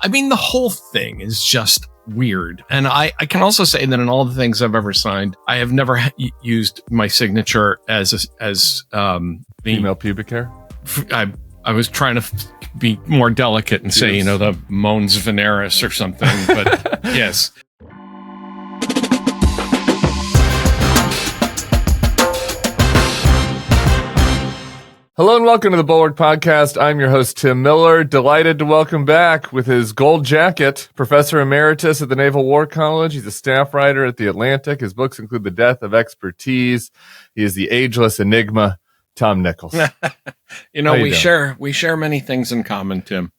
I mean, the whole thing is just weird. And I can also say that in all the things I've ever signed, I have never used my signature as female pubic hair. I was trying to be more delicate and say, the Mons Veneris or something, but yes. Hello and welcome to the Bulwark Podcast. I'm your host, Tim Miller. Delighted to welcome back with his gold jacket, Professor Emeritus at the Naval War College. He's a staff writer at The Atlantic. His books include The Death of Expertise. He is the ageless enigma, Tom Nichols. we share many things in common, Tim.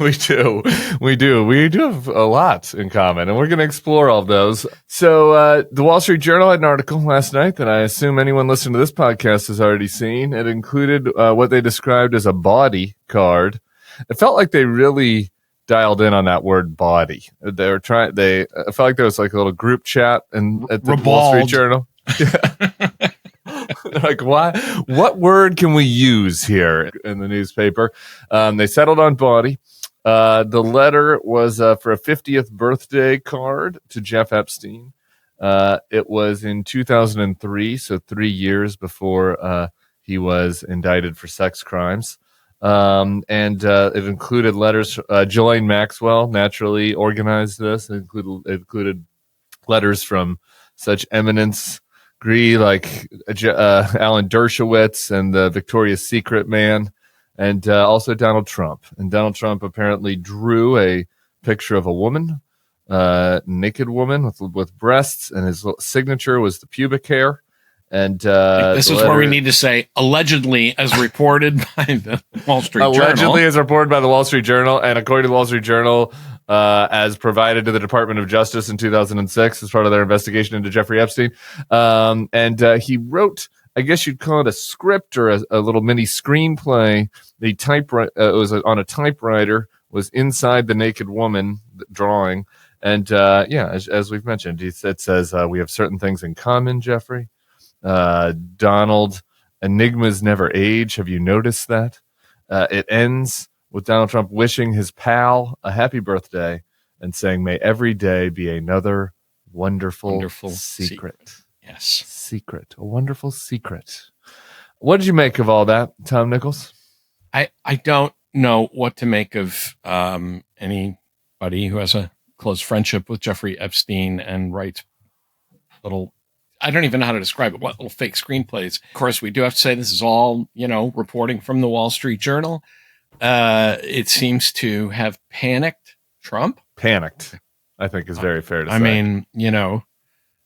We do have a lot in common, and we're going to explore all of those. So the Wall Street Journal had an article last night that I assume anyone listening to this podcast has already seen. It included what they described as a body card. It felt like they really dialed in on that word body. I felt like there was like a little group chat at the Wall Street Journal. Like, what word can we use here in the newspaper? They settled on body. The letter was for a 50th birthday card to Jeff Epstein. It was in 2003, so 3 years before he was indicted for sex crimes. And it included letters. Ghislaine Maxwell naturally organized this. It included letters from such eminence like Alan Dershowitz and the Victoria's Secret man, and also Donald Trump. And Donald Trump apparently drew a picture of a woman, naked woman with breasts, and his signature was the pubic hair. And this is where we need to say allegedly, as reported by the Wall Street Journal. Allegedly, as reported by the Wall Street Journal, and according to the Wall Street Journal, as provided to the Department of Justice in 2006 as part of their investigation into Jeffrey Epstein. And he wrote, I guess you'd call it a script or a little mini screenplay. It was on a typewriter, was inside the naked woman drawing. And as we've mentioned, it says, we have certain things in common, Jeffrey. Donald, enigmas never age. Have you noticed that? It ends with Donald Trump wishing his pal a happy birthday and saying, may every day be another wonderful secret. Yes. Secret. A wonderful secret. What did you make of all that, Tom Nichols? I don't know what to make of anybody who has a close friendship with Jeffrey Epstein and writes I don't even know how to describe it, what little fake screenplays. Of course, we do have to say this is all, reporting from the Wall Street Journal. It seems to have panicked Trump. Panicked, I think, is very fair to say. I mean,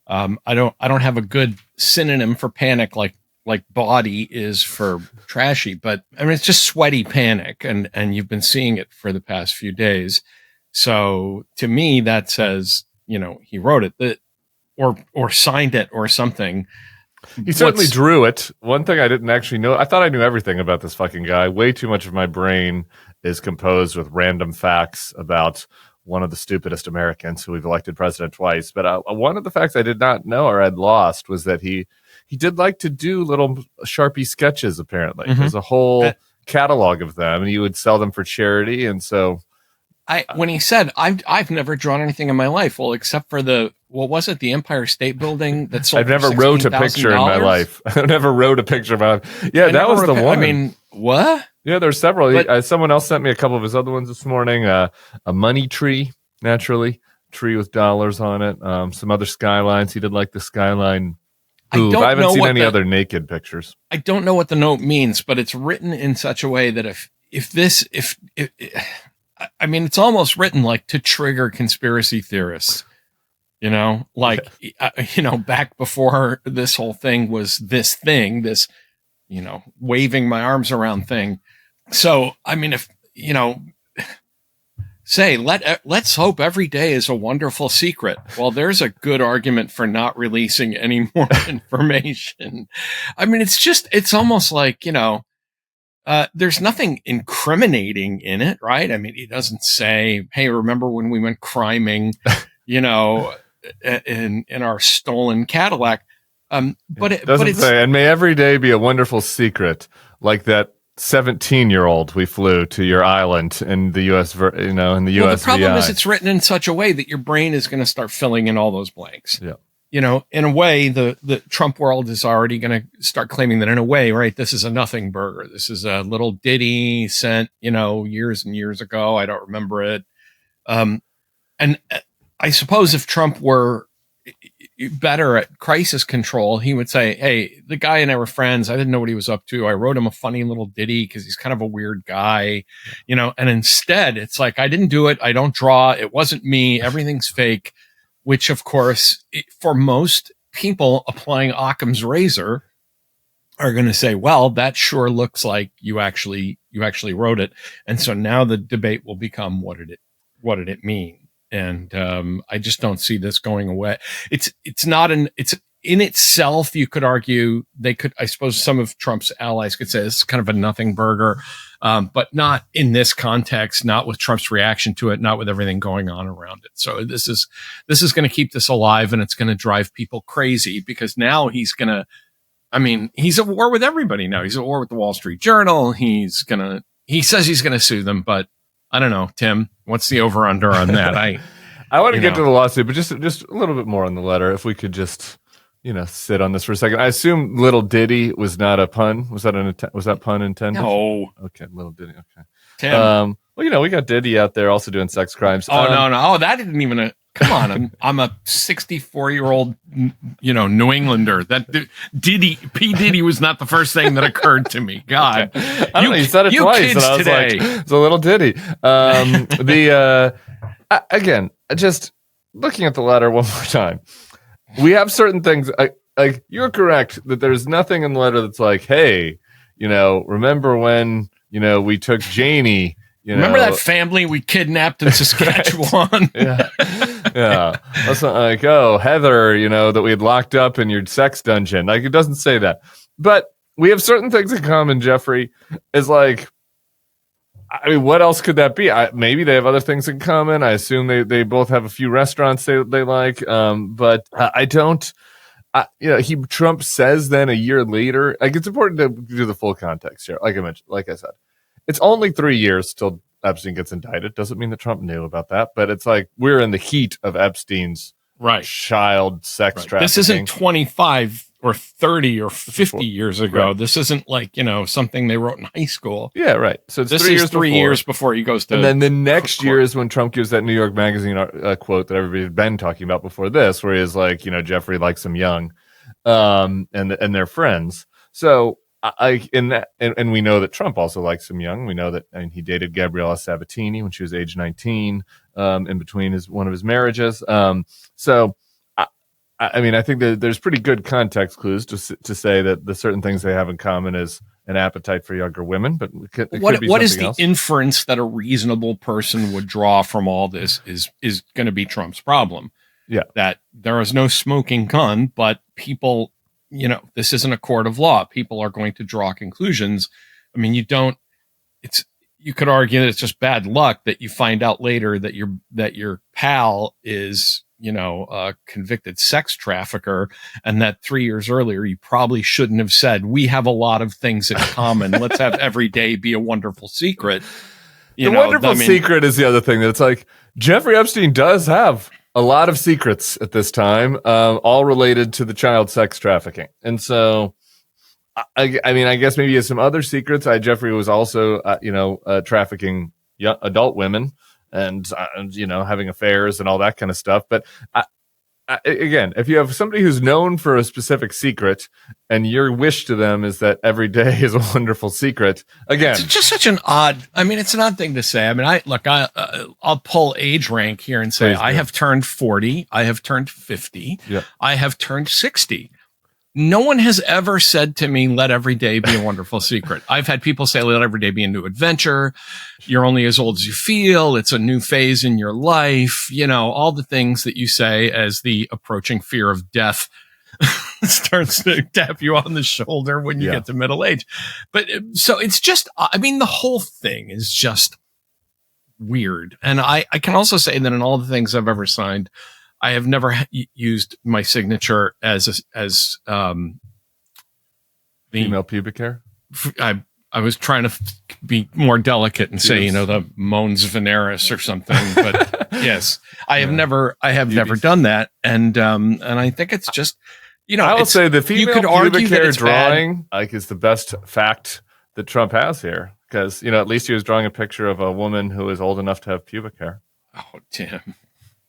I don't have a good synonym for panic like body is for trashy, but I mean, it's just sweaty panic, and you've been seeing it for the past few days. So to me, that says, he wrote it or signed it or something. He certainly drew it. One thing I didn't actually know, I thought I knew everything about this fucking guy. Way too much of my brain is composed with random facts about one of the stupidest Americans who we've elected president twice. But one of the facts I did not know or had lost was that he did like to do little Sharpie sketches, apparently. Mm-hmm. There's a whole catalog of them, and he would sell them for charity. And so when he said, I've never drawn anything in my life, well, except for the Empire State Building that sold. I've never wrote a picture in my life. I never wrote a picture about. Yeah, that was the one. I mean, what? Yeah, there's several. But, someone else sent me a couple of his other ones this morning. A money tree, naturally, tree with dollars on it. Some other skylines. He did like the skyline. I haven't seen any other naked pictures. I don't know what the note means, but it's written in such a way that I mean, it's almost written like to trigger conspiracy theorists, back before this whole thing was this thing, this, waving my arms around thing. So, I mean, if, say, let's hope every day is a wonderful secret. Well, there's a good argument for not releasing any more information. I mean, it's almost like, there's nothing incriminating in it, right? I mean, he doesn't say, hey, remember when we went criming, in our stolen Cadillac. But it's say, and may every day be a wonderful secret, like that 17-year-old we flew to your island in the U.S., in the U.S. Well, the problem is it's written in such a way that your brain is going to start filling in all those blanks. Yeah. In a way, the Trump world is already going to start claiming that in a way, right, this is a Nothingburger. This is a little ditty sent, years and years ago. I don't remember it. And I suppose if Trump were better at crisis control, he would say, hey, the guy and I were friends. I didn't know what he was up to. I wrote him a funny little ditty because he's kind of a weird guy, and instead it's like, I didn't do it. I don't draw. It wasn't me. Everything's fake, which of course, for most people applying Occam's razor are going to say, well, that sure looks like you actually wrote it. And so now the debate will become, what did it mean? And I just don't see this going away. It's in itself, you could argue I suppose some of Trump's allies could say this is kind of a Nothingburger, but not in this context, not with Trump's reaction to it, not with everything going on around it. So this is going to keep this alive, and it's going to drive people crazy because now he's at war with everybody now. He's at war with the Wall Street Journal. He says he's going to sue them, but I don't know, Tim, what's the over under on that? I want to get to the lawsuit, but just a little bit more on the letter. If we could just, sit on this for a second. I assume little ditty was not a pun. Was that pun intended? No. Okay. Little ditty. Okay. Tim. Well, we got Diddy out there also doing sex crimes. Oh, no. Oh, that didn't even, come on. I'm a 64-year-old, New Englander. That P. Diddy was not the first thing that occurred to me. God. Okay. I don't know, you said it twice. And I was today. Like, it's a little ditty. Again, just looking at the letter one more time. We have certain things. Like you're correct that there's nothing in the letter that's like, hey, remember when, we took Janie. Remember that family we kidnapped in Saskatchewan? Yeah. That's not like, oh, Heather, that we had locked up in your sex dungeon. Like, it doesn't say that. But we have certain things in common, Jeffrey. Is like, what else could that be? Maybe they have other things in common. I assume they both have a few restaurants they like. But I don't. Trump says then a year later. Like, it's important to do the full context here. Like I mentioned, like I said. It's only 3 years till Epstein gets indicted. Doesn't mean that Trump knew about that, but it's like we're in the heat of Epstein's child sex trafficking. This isn't 25 or 30 or 50 years ago. Right. This isn't like, something they wrote in high school. Yeah, right. So it's this 3 is years 3 years before he goes to. And then the next year is when Trump gives that New York Magazine quote that everybody had been talking about before this, where he is like, Jeffrey likes him young, and they're friends. So. And we know that Trump also likes him young. We know that he dated Gabriella Sabatini when she was age 19, in between one of his marriages. So I think that there's pretty good context clues to say that the certain things they have in common is an appetite for younger women. But what is the inference that a reasonable person would draw from all this is going to be Trump's problem? Yeah, that there is no smoking gun, but people. This isn't a court of law. People are going to draw conclusions. I mean, you could argue that it's just bad luck that you find out later that your pal is, a convicted sex trafficker, and that 3 years earlier, you probably shouldn't have said, we have a lot of things in common. Let's have every day be a wonderful secret. Secret is the other thing that it's like Jeffrey Epstein does have a lot of secrets at this time, all related to the child sex trafficking. And so, I guess maybe he has some other secrets. Jeffrey was also, trafficking young adult women and having affairs and all that kind of stuff. But again, if you have somebody who's known for a specific secret and your wish to them is that every day is a wonderful secret, again, it's just such an it's an odd thing to say. I'll pull age rank here and say, I have turned 40. I have turned 50. Yep. I have turned 60. No one has ever said to me, let every day be a wonderful secret. I've had people say, let every day be a new adventure. You're only as old as you feel. It's a new phase in your life. All the things that you say as the approaching fear of death starts to tap you on the shoulder when you get to middle age. But so it's just, the whole thing is just weird. And I can also say that in all the things I've ever signed, I have never used my signature as female pubic hair. I was trying to be more delicate and say, the Mons Veneris or something, but yes, I have never done that. And I think it's just, I will say the female pubic hair drawing is the best fact that Trump has here. Because, at least he was drawing a picture of a woman who is old enough to have pubic hair. Oh, Tim.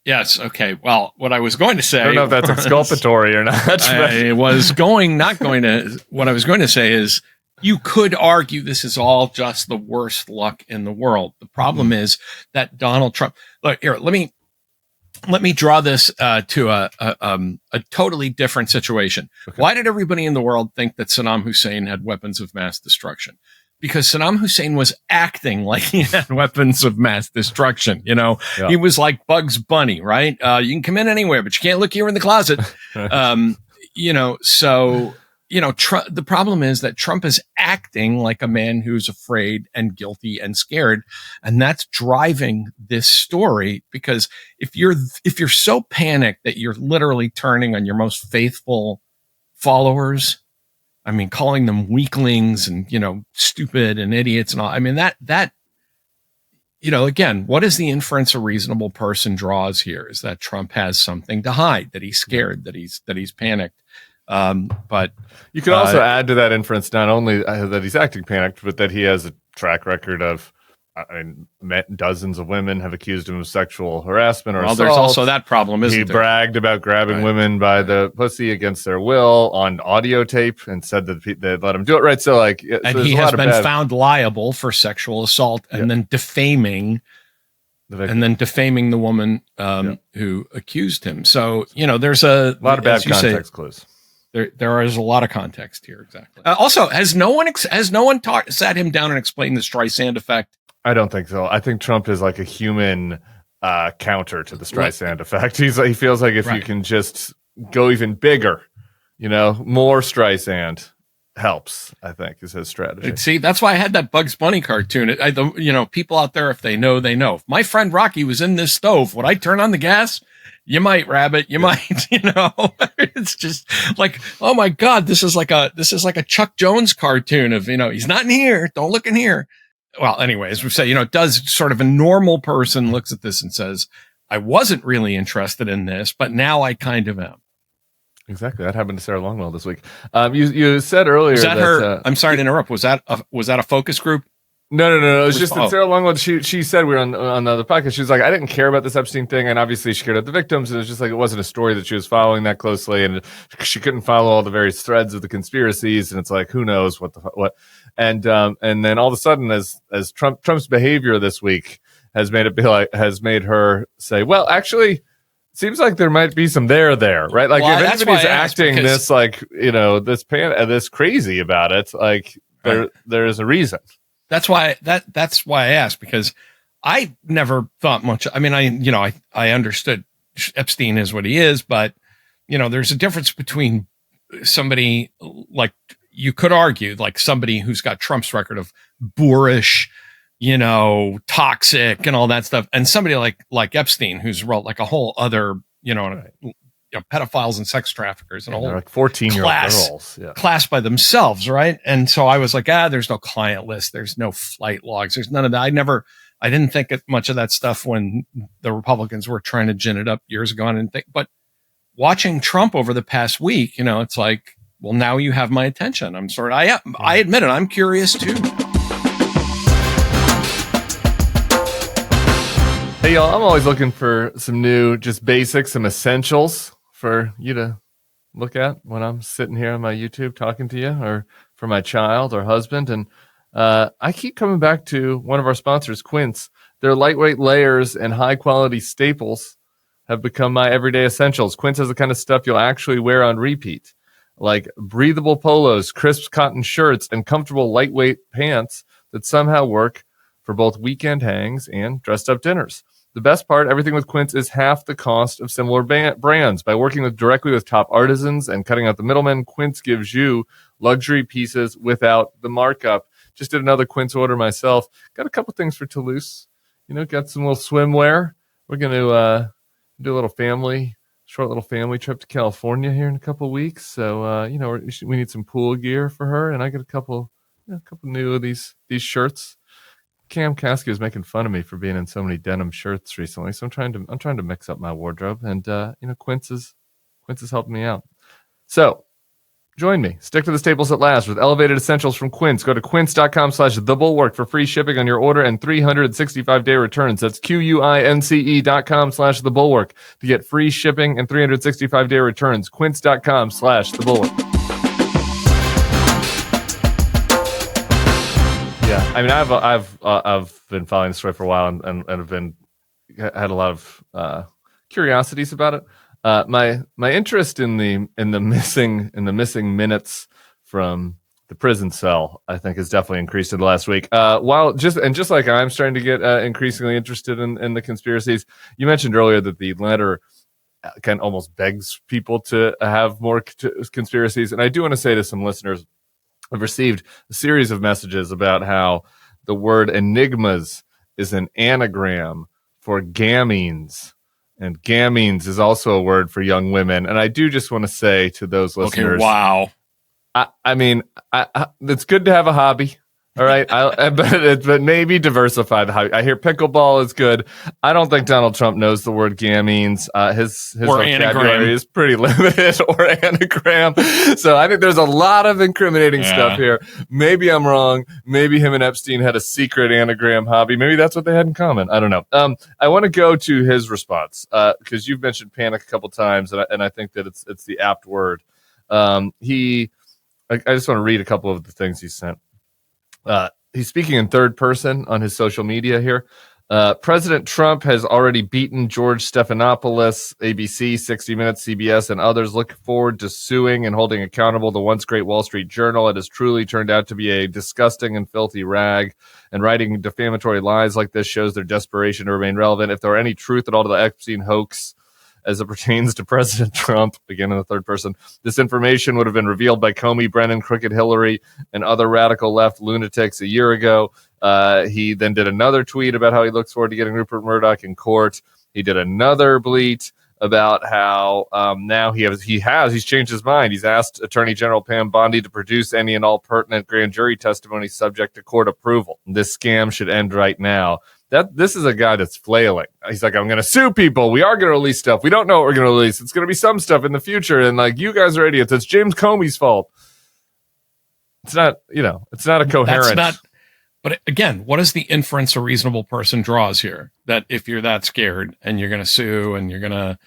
Yes. Okay. Well, what I was going to say, I don't know if that's exculpatory or not. What I was going to say is, you could argue this is all just the worst luck in the world. The problem is that Donald Trump. Look here. Let me draw this to a totally different situation. Okay. Why did everybody in the world think that Saddam Hussein had weapons of mass destruction? Because Saddam Hussein was acting like he had weapons of mass destruction. He was like Bugs Bunny, right? You can come in anywhere, but you can't look here in the closet. The problem is that Trump is acting like a man who's afraid and guilty and scared. And that's driving this story, because if you're so panicked that you're literally turning on your most faithful followers, calling them weaklings and, stupid and idiots and all. Again, what is the inference a reasonable person draws here is that Trump has something to hide, that he's scared, that he's panicked. But you can also add to that inference not only that he's acting panicked, but that he has a track record of, dozens of women have accused him of sexual harassment or assault. There's also that problem, isn't there? He bragged about grabbing women by the pussy against their will on audio tape and said that they'd let him do it. Right. So and he has been found liable for sexual assault and then defaming the woman who accused him. So, there's a lot of bad context clues. There is a lot of context here. Exactly. Also, has no one sat him down and explained the Streisand effect? I don't think so. I think Trump is like a human counter to the Streisand effect. He feels like if you can just go even bigger, more Streisand helps, I think, is his strategy. See, that's why I had that Bugs Bunny cartoon. People out there, if they know, they know. If my friend Rocky was in this stove, would I turn on the gas? You might, Rabbit. You might, It's just like, oh my God, this is like a Chuck Jones cartoon of, he's not in here. Don't look in here. Well, anyways, we say, it does sort of a normal person looks at this and says, I wasn't really interested in this, but now I kind of am. Exactly. That happened to Sarah Longwell this week. You said earlier that her, I'm sorry to interrupt. Was that a focus group? No. It was just that Sarah Longwell, she said, we were on the other podcast, she was like, I didn't care about this Epstein thing. And obviously she cared about the victims. And it was just like, it wasn't a story that she was following that closely. And she couldn't follow all the various threads of the conspiracies. And it's like, who knows what. And then all of a sudden, as Trump's behavior this week has made her say, well, actually, seems like there might be some there, right? Like, if anybody's acting this, like, this crazy about it, like, there is a reason. That's why I asked, because I never thought much. I understood Epstein is what he is, but there's a difference between somebody like, you could argue, like somebody who's got Trump's record of boorish, toxic and all that stuff, and somebody like Epstein, who's wrote like a whole other, pedophiles and sex traffickers and a whole like 14-year-old girls, class by themselves, right? And so I was like, there's no client list, there's no flight logs, there's none of that. I didn't think much of that stuff when the Republicans were trying to gin it up years ago. I didn't think, but watching Trump over the past week, it's like, well, now you have my attention. I admit it, I'm curious too. Hey, y'all, I'm always looking for some new, just basics, some essentials for you to look at when I'm sitting here on my YouTube talking to you, or for my child or husband. And I keep coming back to one of our sponsors, Quint's. Their lightweight layers and high-quality staples have become my everyday essentials. Quint's has the kind of stuff you'll actually wear on repeat, like breathable polos, crisp cotton shirts, and comfortable lightweight pants that somehow work for both weekend hangs and dressed-up dinners. The best part, everything with Quint is half the cost of similar brands. By working directly with top artisans and cutting out the middlemen, Quint gives you luxury pieces without the markup. Just did another Quint order myself. Got a couple things for Toulouse. Got some little swimwear. We're going to do a short little family trip to California here in a couple of weeks. So, we need some pool gear for her. And I got a couple a couple new of these shirts. Cam Caskey was making fun of me for being in so many denim shirts recently, so I'm trying to mix up my wardrobe, and Quint is helping me out. So join me. Stick to the staples at last with elevated essentials from Quince. Go to quince.com/thebulwark for free shipping on your order and 365-day returns. That's QUINCE.com/thebulwark to get free shipping and 365-day returns. Quince.com/thebulwark. Yeah, I mean, I've been following the story for a while and have had a lot of curiosities about it. My interest in the missing minutes from the prison cell, I think, has definitely increased in the last week. Just like I'm starting to get increasingly interested in the conspiracies. You mentioned earlier that the letter kind of almost begs people to have more conspiracies, and I do want to say to some listeners, I've received a series of messages about how the word enigmas is an anagram for gamines. And gamines is also a word for young women. And I do just want to say to those listeners, okay, wow. I mean, it's good to have a hobby. All right. But maybe diversify the hobby. I hear pickleball is good. I don't think Donald Trump knows the word gamines. His vocabulary is pretty limited, or anagram. So I think there's a lot of incriminating stuff here. Maybe I'm wrong. Maybe him and Epstein had a secret anagram hobby. Maybe that's what they had in common. I don't know. I want to go to his response, because you've mentioned panic a couple times, and I think that it's the apt word. I just want to read a couple of the things he sent. He's speaking in third person on his social media here. President Trump has already beaten George Stephanopoulos, ABC, 60 Minutes, CBS, and others. Look forward to suing and holding accountable the once great Wall Street Journal. It has truly turned out to be a disgusting and filthy rag, and writing defamatory lies like this shows their desperation to remain relevant. If there were any truth at all to the Epstein hoax as it pertains to President Trump, again in the third person, this information would have been revealed by Comey, Brennan, Crooked Hillary, and other radical left lunatics a year ago. He then did another tweet about how he looks forward to getting Rupert Murdoch in court. He did another bleat about how now he's changed his mind. He's asked Attorney General Pam Bondi to produce any and all pertinent grand jury testimony subject to court approval. This scam should end right now. This is a guy that's flailing. He's like, I'm going to sue people. We are going to release stuff. We don't know what we're going to release. It's going to be some stuff in the future. And like, you guys are idiots. It's James Comey's fault. It's not, it's not a coherent. But again, what is the inference a reasonable person draws here? That if you're that scared and you're going to sue and you're going to,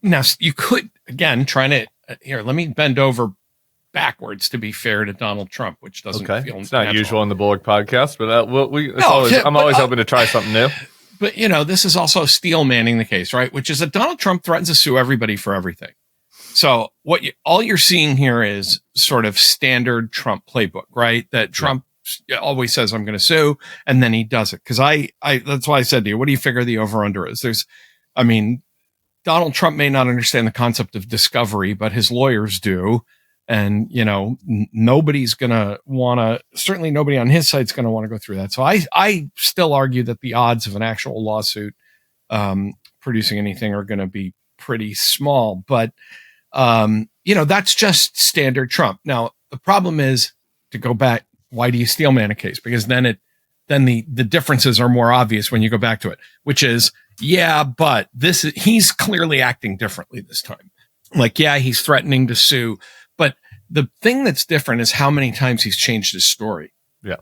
now you could, again, let me bend over backwards to be fair to Donald Trump, which doesn't feel it's not natural. Usual on the Bulwark podcast, but I'm always hoping to try something new. But this is also steel manning the case, right? Which is that Donald Trump threatens to sue everybody for everything. So all you're seeing here is sort of standard Trump playbook, right? That Trump always says, I'm going to sue, and then he does it. Because that's why I said to you, what do you figure the over under is? Donald Trump may not understand the concept of discovery, but his lawyers do. And, nobody's going to want to, certainly nobody on his side's going to want to go through that. So I still argue that the odds of an actual lawsuit producing anything are going to be pretty small. But, that's just standard Trump. Now, the problem is, to go back, why do you steel man a case? Because then the differences are more obvious when you go back to it, which is, but he's clearly acting differently this time. Like, he's threatening to sue. But the thing that's different is how many times he's changed his story. Yeah.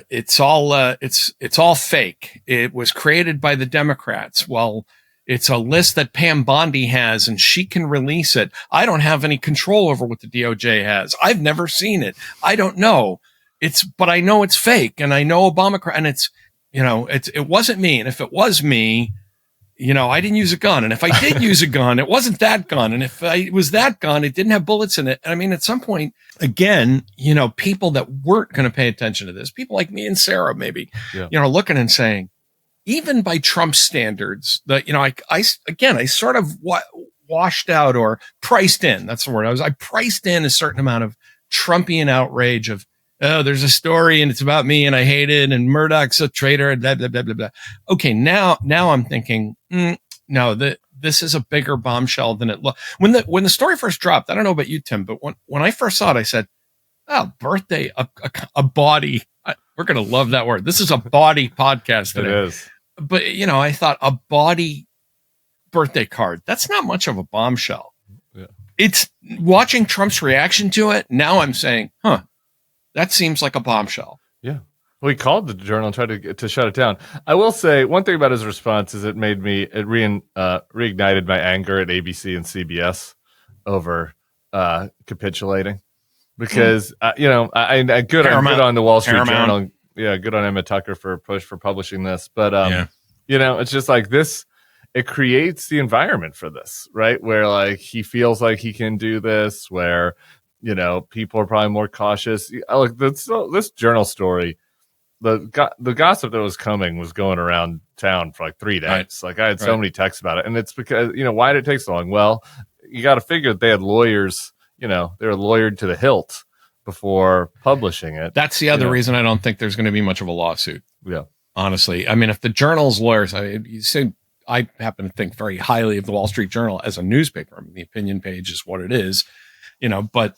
It's all fake. It was created by the Democrats. Well, it's a list that Pam Bondi has and she can release it. I don't have any control over what the DOJ has. I've never seen it. I don't know. But I know it's fake, and I know Obama, and it wasn't me. And if it was me, I didn't use a gun. And if I did use a gun, it wasn't that gun. And if it was that gun, it didn't have bullets in it. I mean, at some point, again, people that weren't going to pay attention to this, people like me and Sarah, maybe, looking and saying, even by Trump standards, that, I sort of washed out or priced in. That's the word. I priced in a certain amount of Trumpian outrage of, oh, there's a story and it's about me and I hate it and Murdoch's a traitor and blah, blah, blah, blah, blah. Okay, now I'm thinking, no, this is a bigger bombshell than it looked. When the story first dropped, I don't know about you, Tim, but when I first saw it, I said, birthday, a body. We're going to love that word. This is a body podcast today. It is. But, I thought a body birthday card, that's not much of a bombshell. Yeah. It's watching Trump's reaction to it. Now I'm saying, that seems like a bombshell. Yeah. Well, he called the Journal and tried to shut it down. I will say one thing about his response is it reignited my anger at ABC and CBS over capitulating. Because good on the Wall Street Journal. Yeah, good on Emma Tucker for publishing this. But it's just like this. It creates the environment for this, right? Where like he feels like he can do this. Where people are probably more cautious. Like this Journal story, the gossip that was coming was going around town for like 3 days. Right. Like I had so many texts about it, and it's because why did it take so long? Well, you got to figure that they had lawyers. They were lawyered to the hilt before publishing it. That's the other reason I don't think there's going to be much of a lawsuit. Yeah. Honestly. I mean, if the Journal's lawyers, I happen to think very highly of the Wall Street Journal as a newspaper. I mean, the opinion page is what it is, but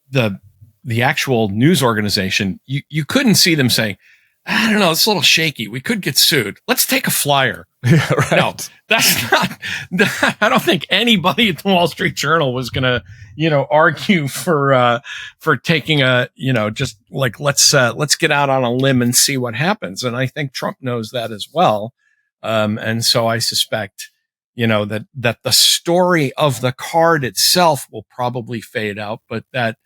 the actual news organization, you couldn't see them saying, I don't know, it's a little shaky. We could get sued. Let's take a flyer. Yeah, right. No, that's not. I don't think anybody at the Wall Street Journal was going to, argue for taking just like let's get out on a limb and see what happens. And I think Trump knows that as well. And so I suspect, that the story of the card itself will probably fade out, but that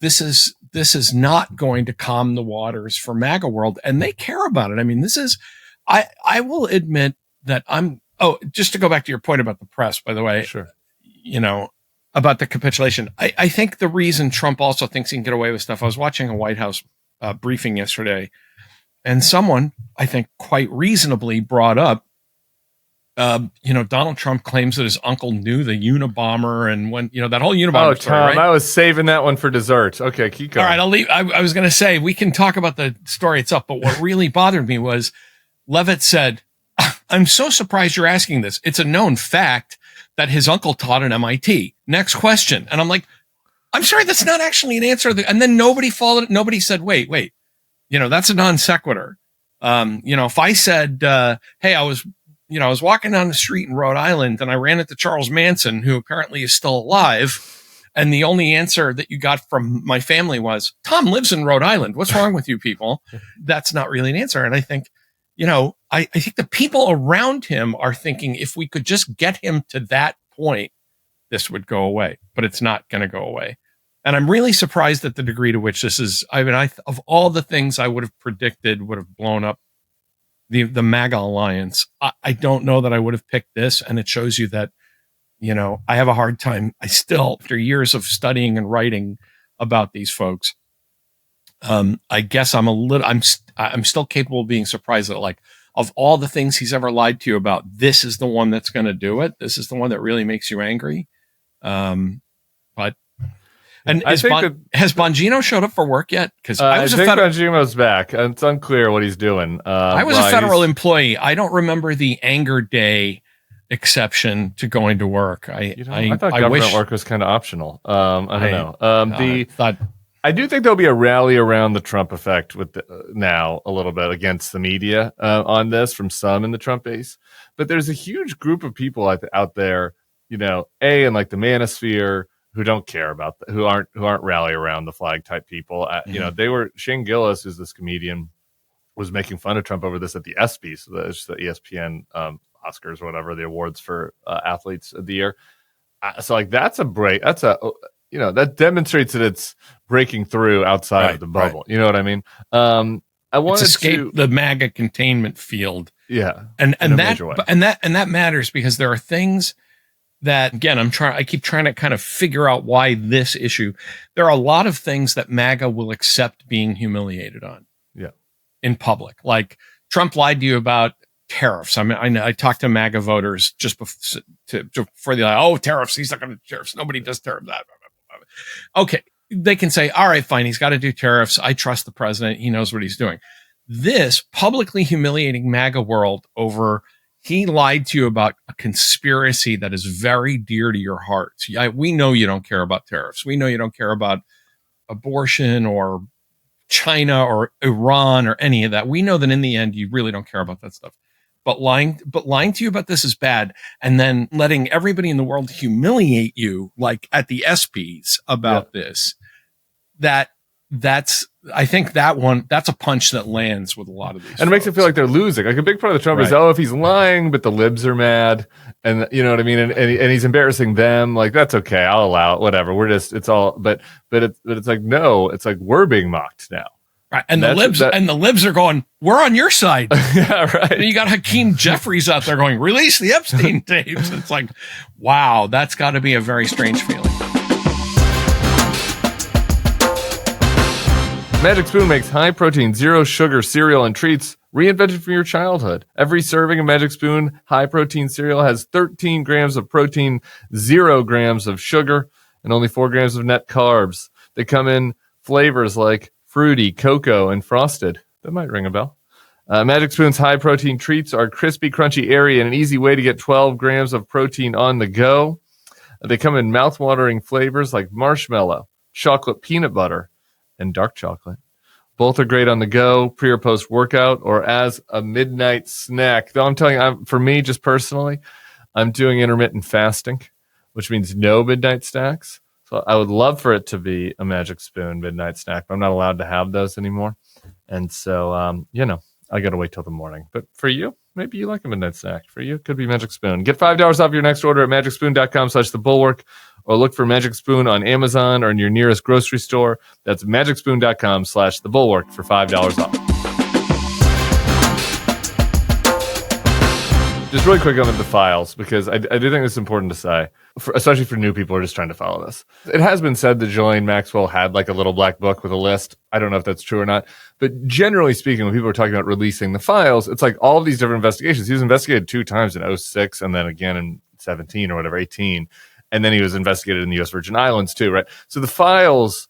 this is not going to calm the waters for MAGA world, and they care about it. I mean, I will admit that just to go back to your point about the press, by the way, sure. About the capitulation. I think the reason Trump also thinks he can get away with stuff, I was watching a White House briefing yesterday, and someone, I think quite reasonably brought up, Donald Trump claims that his uncle knew the Unabomber and when, that whole Unabomber story, Tom, right? I was saving that one for dessert. Okay, keep going. All right, I'll leave. I was going to say, we can talk about the story itself, but what really bothered me was Levitt said, I'm so surprised you're asking this. It's a known fact that his uncle taught at MIT. Next question. And I'm like, I'm sorry, that's not actually an answer. And then nobody followed it. Nobody said, wait, that's a non sequitur. If I said, hey, I was walking down the street in Rhode Island and I ran into Charles Manson, who apparently is still alive. And the only answer that you got from my family was, Tom lives in Rhode Island. What's wrong with you people? That's not really an answer. And I think, I think the people around him are thinking if we could just get him to that point, this would go away, but it's not going to go away. And I'm really surprised at the degree to which this is, of all the things I would have predicted would have blown up the MAGA alliance, I don't know that I would have picked this. And it shows you that, I have a hard time. I still, after years of studying and writing about these folks, I guess I'm still capable of being surprised that, like, of all the things he's ever lied to you about, this is the one that's going to do it. This is the one that really makes you angry. But has Bongino showed up for work yet? Because I think Bongino's back. It's unclear what he's doing. I was a federal employee. I don't remember the anger day exception to going to work. I thought government work was kind of optional. I don't know. I do think there'll be a rally around the Trump effect with now a little bit against the media on this from some in the Trump base. But there's a huge group of people out there, in like the manosphere, who don't care about who aren't rally around the flag type people. They were Shane Gillis, who's this comedian, was making fun of Trump over this at the ESPYs, so that's the ESPN Oscars, whatever, the awards for athletes of the year. So like that's a break. That's that demonstrates that it's breaking through outside of the bubble. Right. You know what I mean? I want to escape the MAGA containment field. Yeah, and that matters because there are things that, again, I keep trying to kind of figure out why this issue. There are a lot of things that MAGA will accept being humiliated on. Yeah, in public, like Trump lied to you about tariffs. I mean, I talked to MAGA voters just before they're like, tariffs. He's not going to do tariffs. Nobody does tariffs. Okay, they can say, all right, fine. He's got to do tariffs. I trust the president. He knows what he's doing. This publicly humiliating MAGA world over, he lied to you about a conspiracy that is very dear to your heart. We know you don't care about tariffs. We know you don't care about abortion or China or Iran or any of that. We know that in the end, you really don't care about that stuff. But lying to you about this is bad. And then letting everybody in the world humiliate you, like at the ESPYs about this, I think that's a punch that lands with a lot of these. And it makes it feel like they're losing. Like a big part of the Trump is, if he's lying, but the libs are mad, and you know what I mean, and he's embarrassing them. Like that's okay, I'll allow it. Whatever. It's all. But it's like no, it's like we're being mocked now. Right. And the libs are going, we're on your side. Yeah, right. And you got Hakeem Jeffries out there going, release the Epstein tapes. It's like, wow, that's got to be a very strange feeling. Magic Spoon makes high protein, zero sugar cereal and treats reinvented from your childhood. Every serving of Magic Spoon high protein cereal has 13 grams of protein, 0 grams of sugar, and only 4 grams of net carbs. They come in flavors like fruity, cocoa, and frosted. That might ring a bell. Magic Spoon's high-protein treats are crispy, crunchy, airy, and an easy way to get 12 grams of protein on the go. They come in mouth-watering flavors like marshmallow, chocolate peanut butter, and dark chocolate. Both are great on the go, pre- or post-workout, or as a midnight snack. Though I'm telling you, for me, just personally, I'm doing intermittent fasting, which means no midnight snacks. So I would love for it to be a Magic Spoon midnight snack, but I'm not allowed to have those anymore. And so, I got to wait till the morning. But for you, maybe you like a midnight snack. For you, it could be Magic Spoon. Get $5 off your next order at magicspoon.com/thebulwark, or look for Magic Spoon on Amazon or in your nearest grocery store. That's magicspoon.com/thebulwark for $5 off. Just really quick on the files, because I do think it's important to say, especially for new people who are just trying to follow this. It has been said that Ghislaine Maxwell had like a little black book with a list. I don't know if that's true or not. But generally speaking, when people are talking about releasing the files, it's like all of these different investigations. He was investigated 2 times in 2006 and then again in 17 or whatever, 18. And then he was investigated in the U.S. Virgin Islands too, right? So the files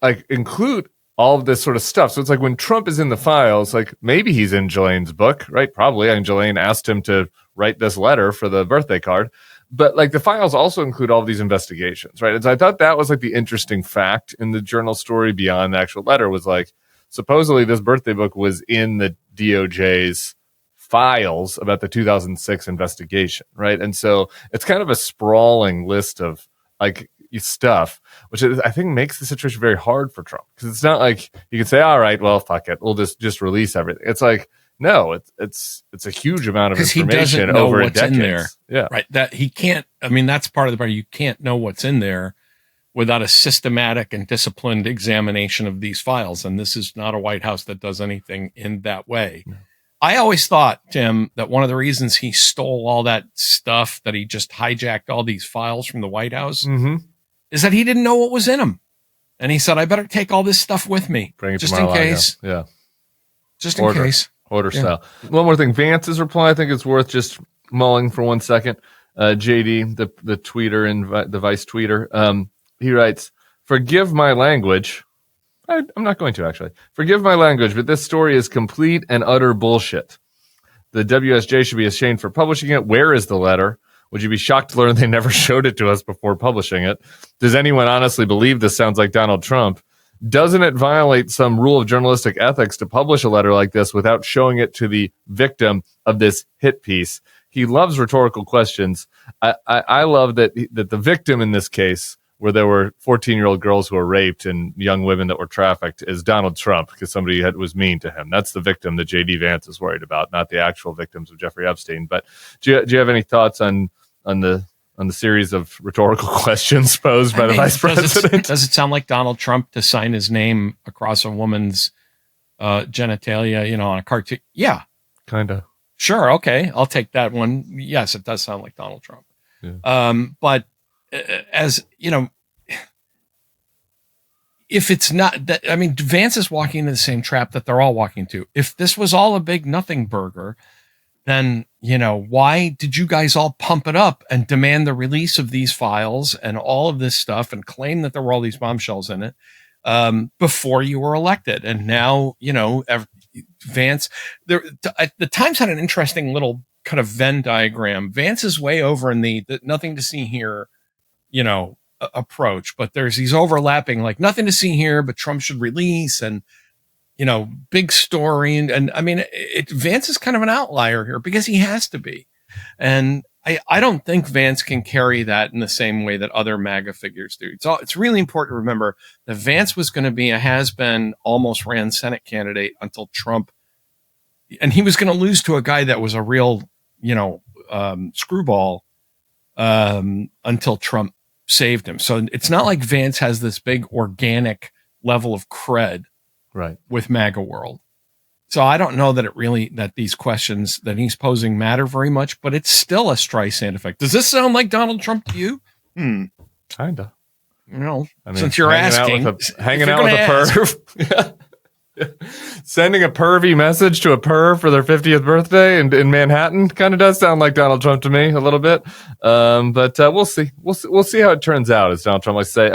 like include all of this sort of stuff. So it's like when Trump is in the files, like maybe he's in Ghislaine's book, right? Probably. And Ghislaine asked him to write this letter for the birthday card. But like the files also include all of these investigations, right? And so I thought that was like the interesting fact in the journal story beyond the actual letter was like, supposedly this birthday book was in the DOJ's files about the 2006 investigation, right? And so it's kind of a sprawling list of like stuff, which I think makes the situation very hard for Trump, because it's not like you can say, all right, well, fuck it, we'll just release everything. It's like, no, it's a huge amount of information over a decade. In there. Yeah, right. That he can't. I mean, that's part of the part. You can't know what's in there without a systematic and disciplined examination of these files. And this is not a White House that does anything in that way. No. I always thought, Tim, that one of the reasons he stole all that stuff, that he just hijacked all these files from the White House, is that he didn't know what was in them. And he said, I better take all this stuff with me. Bring it just in case. Yeah. Just in case. Order style. One more thing. Vance's reply, I think it's worth just mulling for 1 second. JD, the tweeter and the vice tweeter, he writes, forgive my language. I'm not going to, actually. Forgive my language, but this story is complete and utter bullshit. The WSJ should be ashamed for publishing it. Where is the letter? Would you be shocked to learn they never showed it to us before publishing it? Does anyone honestly believe this sounds like Donald Trump? Doesn't it violate some rule of journalistic ethics to publish a letter like this without showing it to the victim of this hit piece? He loves rhetorical questions. I love that the victim in this case, where there were 14-year-old girls who were raped and young women that were trafficked, is Donald Trump, because somebody was mean to him. That's the victim that J.D. Vance is worried about, not the actual victims of Jeffrey Epstein. But do you have any thoughts on the series of rhetorical questions posed by the vice president? Does it sound like Donald Trump to sign his name across a woman's genitalia, on a cartoon? Yeah. Kind of. Sure. Okay. I'll take that one. Yes, it does sound like Donald Trump. Yeah. But as if it's not that, I mean, Vance is walking into the same trap that they're all walking to. If this was all a big Nothingburger, then, why did you guys all pump it up and demand the release of these files and all of this stuff and claim that there were all these bombshells in it before you were elected? And now, Vance, the Times had an interesting little kind of Venn diagram. Vance is way over in the nothing to see here, approach, but there's these overlapping, like nothing to see here, but Trump should release, and big story. And I mean, Vance is kind of an outlier here because he has to be. And I don't think Vance can carry that in the same way that other MAGA figures do. It's really important to remember that Vance was going to be a has-been, almost ran Senate candidate until Trump, and he was going to lose to a guy that was a real, screwball until Trump saved him. So it's not like Vance has this big organic level of cred right with MAGA world. So I don't know that these questions that he's posing matter very much, but it's still a Streisand effect. Does this sound like Donald Trump to you? Kinda. Since you're asking, hanging out with a perv. Sending a pervy message to a perv for their 50th birthday in Manhattan kind of does sound like Donald Trump to me a little bit. But we'll see. We'll see how it turns out, as Donald Trump likes to say.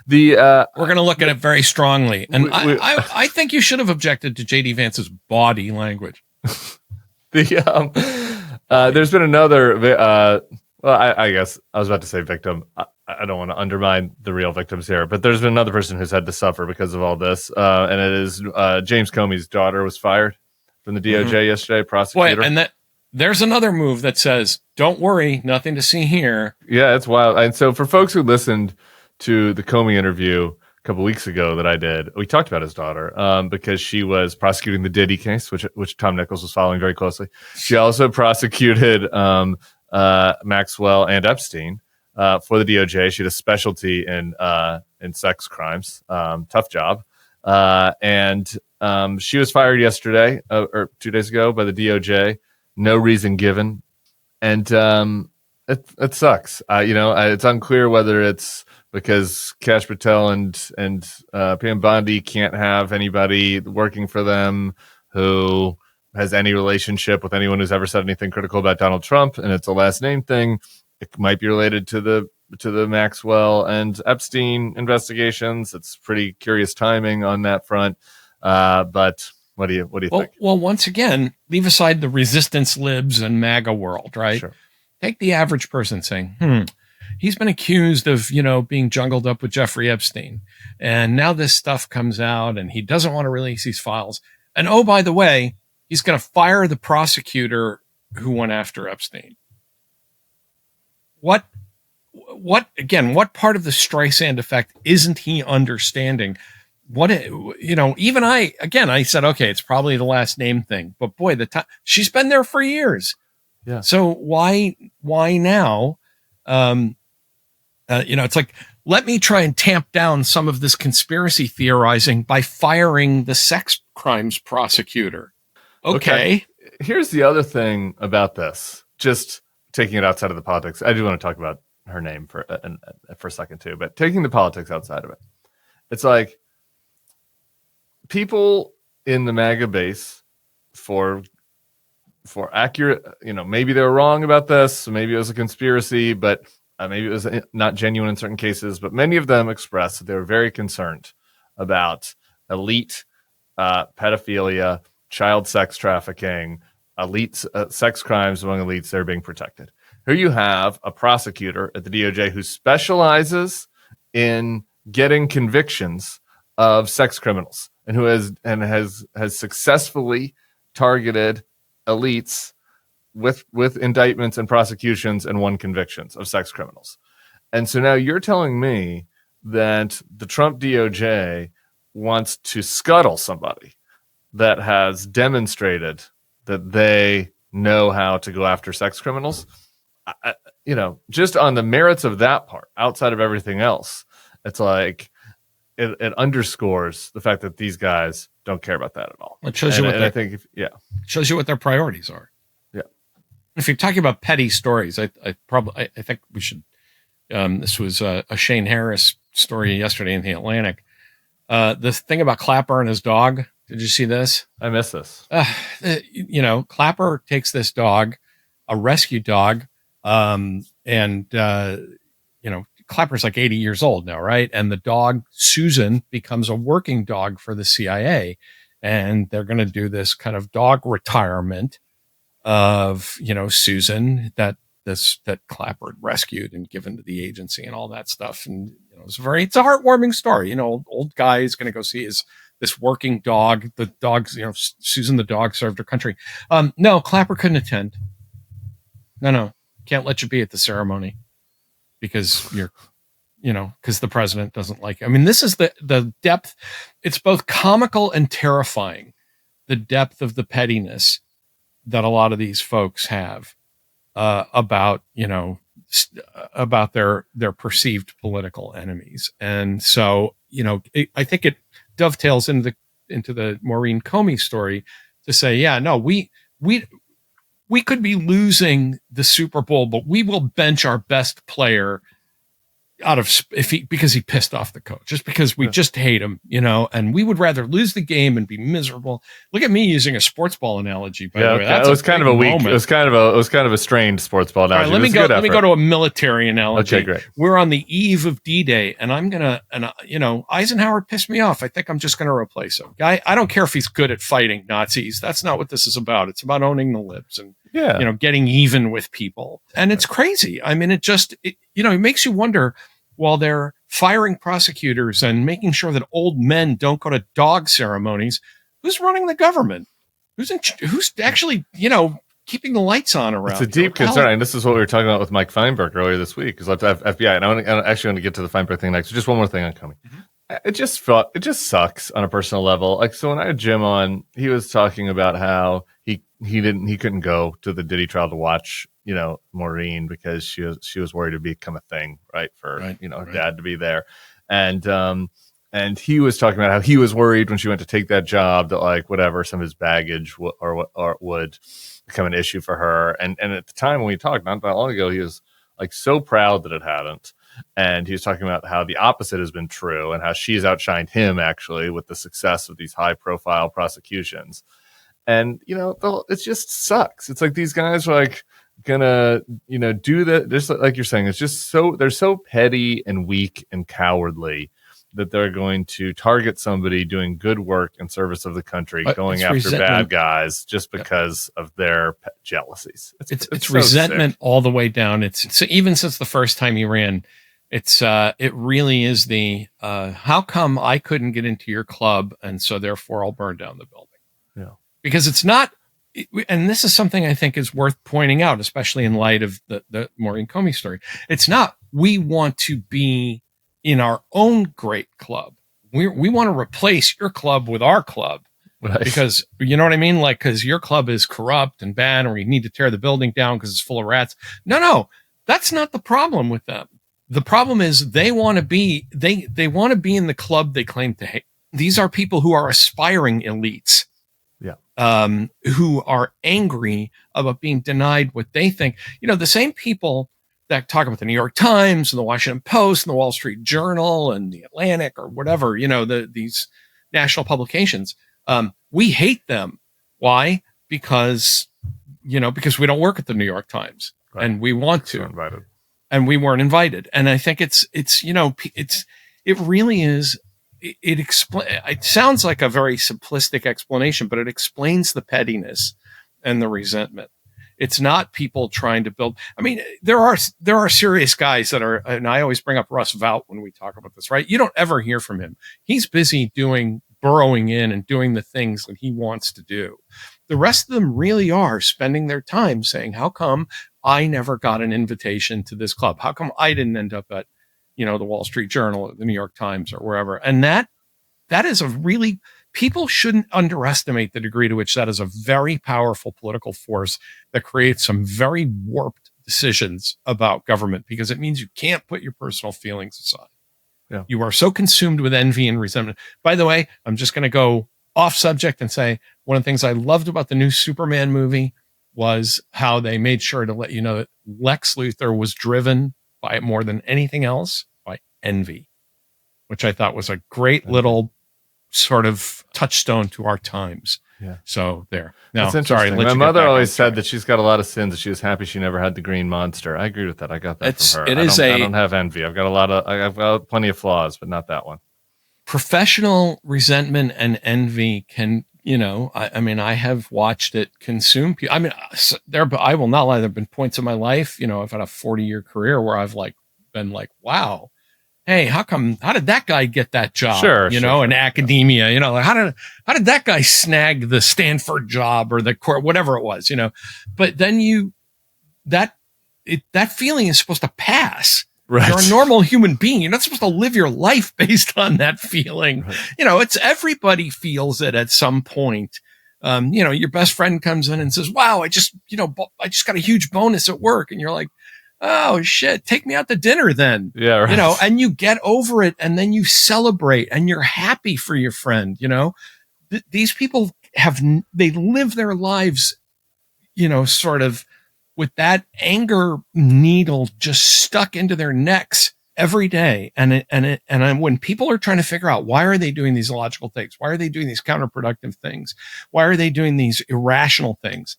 We're going to look at it very strongly. And I think you should have objected to J.D. Vance's body language. There's been another, I guess I was about to say victim. I don't want to undermine the real victims here, but there's been another person who's had to suffer because of all this. And it is James Comey's daughter was fired from the DOJ yesterday, prosecutor. Boy, and there's another move that says, don't worry, nothing to see here. Yeah, it's wild. And so for folks who listened to the Comey interview a couple weeks ago that I did, we talked about his daughter because she was prosecuting the Diddy case, which Tom Nichols was following very closely. She also prosecuted Maxwell and Epstein. For the DOJ. She had a specialty in sex crimes. Tough job. And she was fired yesterday or 2 days ago by the DOJ. No reason given. And it sucks. It's unclear whether it's because Kash, Patel and PM Bondi can't have anybody working for them who has any relationship with anyone who's ever said anything critical about Donald Trump, and it's a last name thing. It might be related to the Maxwell and Epstein investigations. It's pretty curious timing on that front. But what do you think? Well, once again, leave aside the resistance libs and MAGA world, right? Sure. Take the average person saying, he's been accused of, being jungled up with Jeffrey Epstein. And now this stuff comes out and he doesn't want to release these files. And oh, by the way, he's going to fire the prosecutor who went after Epstein. What part of the Streisand effect isn't he understanding? Even I said, okay, it's probably the last name thing, but boy, she's been there for years. Yeah. So why now? It's like, let me try and tamp down some of this conspiracy theorizing by firing the sex crimes prosecutor. Okay. Here's the other thing about this, just taking it outside of the politics. I do want to talk about her name for a second too, but taking the politics outside of it, it's like people in the MAGA base for accurate, maybe they were wrong about this, maybe it was a conspiracy, but maybe it was not genuine in certain cases, but many of them expressed that they were very concerned about elite pedophilia, child sex trafficking, elite sex crimes among elites that are being protected. Here you have a prosecutor at the DOJ who specializes in getting convictions of sex criminals and who has successfully targeted elites with indictments and prosecutions and won convictions of sex criminals. And so now you're telling me that the Trump DOJ wants to scuttle somebody that has demonstrated that they know how to go after sex criminals. Just on the merits of that part, outside of everything else, it's like it underscores the fact that these guys don't care about that at all. It shows shows you what their priorities are. Yeah. If you're talking about petty stories, I think we should. This was a Shane Harris story yesterday in the Atlantic. The thing about Clapper and his dog. Did you see this? I missed this. Clapper takes this dog, a rescue dog, Clapper's like 80 years old now, right? And the dog, Susan, becomes a working dog for the CIA. And they're going to do this kind of dog retirement of, Susan that that Clapper rescued and given to the agency and all that stuff. And it's a heartwarming story. Old guy is going to go see this working dog. The dogs, Susan the dog served her country. No, Clapper couldn't attend. No, can't let you be at the ceremony because because the president doesn't like it. I mean, this is the depth. It's both comical and terrifying, the depth of the pettiness that a lot of these folks have about their perceived political enemies. And so, I think it dovetails into the Maurene Comey story to say, yeah, no, we could be losing the Super Bowl, but we will bench our best player because he pissed off the coach, just because we just hate him, and we would rather lose the game and be miserable. Look at me using a sports ball analogy. By the way, it was kind of a weak. Moment. It was kind of a strained sports ball analogy. All right, let me go to a military analogy. Okay, great. We're on the eve of D-Day, and Eisenhower pissed me off. I think I'm just gonna replace him. I don't care if he's good at fighting Nazis. That's not what this is about. It's about owning the libs and getting even with people. And it's crazy. I mean, it makes you wonder. While they're firing prosecutors and making sure that old men don't go to dog ceremonies, who's running the government? Who's actually, keeping the lights on around? It's a deep concern. And this is what we were talking about with Mike Feinberg earlier this week. Because FBI, and I actually want to get to the Feinberg thing next. Just one more thing on Comey. Mm-hmm. It just sucks on a personal level. Like, so when I had Jim on, he was talking about how he couldn't go to the Diddy trial to watch Maurene because she was worried to become a thing, right? For her dad to be there, and he was talking about how he was worried when she went to take that job that some of his baggage would become an issue for her. And at the time when we talked not that long ago, he was so proud that it hadn't, and he was talking about how the opposite has been true and how she's outshined him actually with the success of these high profile prosecutions. And it just sucks. It's like these guys are gonna do that, just like you're saying. It's just they're so petty and weak and cowardly that they're going to target somebody doing good work in service of the country, going after bad guys just because of their jealousies. It's so resentment sick. All the way down. It's even since the first time he ran. It really is the how come I couldn't get into your club and so therefore I'll burn down the building. Yeah, because it's not. And this is something I think is worth pointing out, especially in light of the Maurene Comey story. It's not we want to be in our own great club. We want to replace your club with our club, right? Because you know what I mean? Because your club is corrupt and bad, or you need to tear the building down because it's full of rats. No, that's not the problem with them. The problem is they want to be they want to be in the club they claim to hate. These are people who are aspiring elites. Who are angry about being denied what they think. The same people that talk about the New York Times and the Washington Post and the Wall Street Journal and the Atlantic or whatever, these national publications. We hate them. Why? Because we don't work at the New York Times, right? And we want to. Invited. And we weren't invited. And I think it really is. It sounds like a very simplistic explanation, but it explains the pettiness and the resentment. It's not people trying to build. I mean, there are serious guys that are, and I always bring up Russ Vought when we talk about this, right? You don't ever hear from him. He's busy burrowing in and doing the things that he wants to do. The rest of them really are spending their time saying, how come I never got an invitation to this club? How come I didn't end up at the Wall Street Journal, or the New York Times, or wherever? And that is people shouldn't underestimate the degree to which that is a very powerful political force that creates some very warped decisions about government, because it means you can't put your personal feelings aside. Yeah. You are so consumed with envy and resentment. By the way, I'm just going to go off subject and say one of the things I loved about the new Superman movie was how they made sure to let you know that Lex Luthor was driven by more than anything else by envy, which I thought was a great little sort of touchstone to our times. Yeah. So there. No, that's interesting. My mother always said that she's got a lot of sins, that she was happy she never had the green monster. I agree with that. I got that from her. I don't have envy. I've got plenty of flaws, but not that one. Professional resentment and envy can I mean, I have watched it consume people. I mean, I will not lie. There have been points in my life, I've had a 40-year career where I've been like, wow, hey, how did that guy get that job? Sure, in academia, like how did that guy snag the Stanford job or the whatever it was, but then that feeling is supposed to pass. Right. You're a normal human being. You're not supposed to live your life based on that feeling. Right. It's everybody feels it at some point. Your best friend comes in and says, wow, I just got a huge bonus at work. And you're like, oh shit, take me out to dinner then. Yeah. Right. And you get over it and then you celebrate and you're happy for your friend. These people they live their lives, sort of with that anger needle just stuck into their necks every day. And when people are trying to figure out, why are they doing these illogical things? Why are they doing these counterproductive things? Why are they doing these irrational things?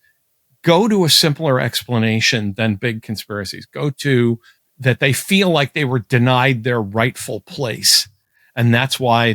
Go to a simpler explanation than big conspiracies. Go to that they feel like they were denied their rightful place. And that's why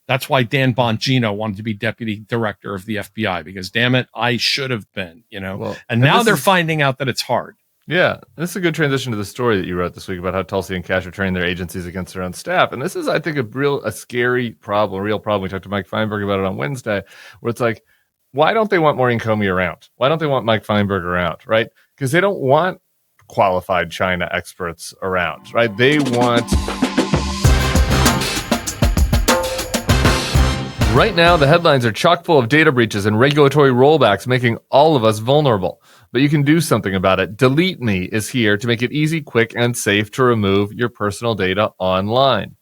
that's why Dan Bongino wanted to be deputy director of the FBI, because damn it, I should have been, and now they're finding out that it's hard. Yeah. This is a good transition to the story that you wrote this week about how Tulsi and Kash are training their agencies against their own staff. And this is, I think, a scary problem, a real problem. We talked to Mike Feinberg about it on Wednesday, where it's like, why don't they want Maurene Comey around? Why don't they want Mike Feinberg around, right? Because they don't want qualified China experts around, right? They want... Right now, the headlines are chock full of data breaches and regulatory rollbacks, making all of us vulnerable. But you can do something about it. Delete Me is here to make it easy, quick, and safe to remove your personal data online.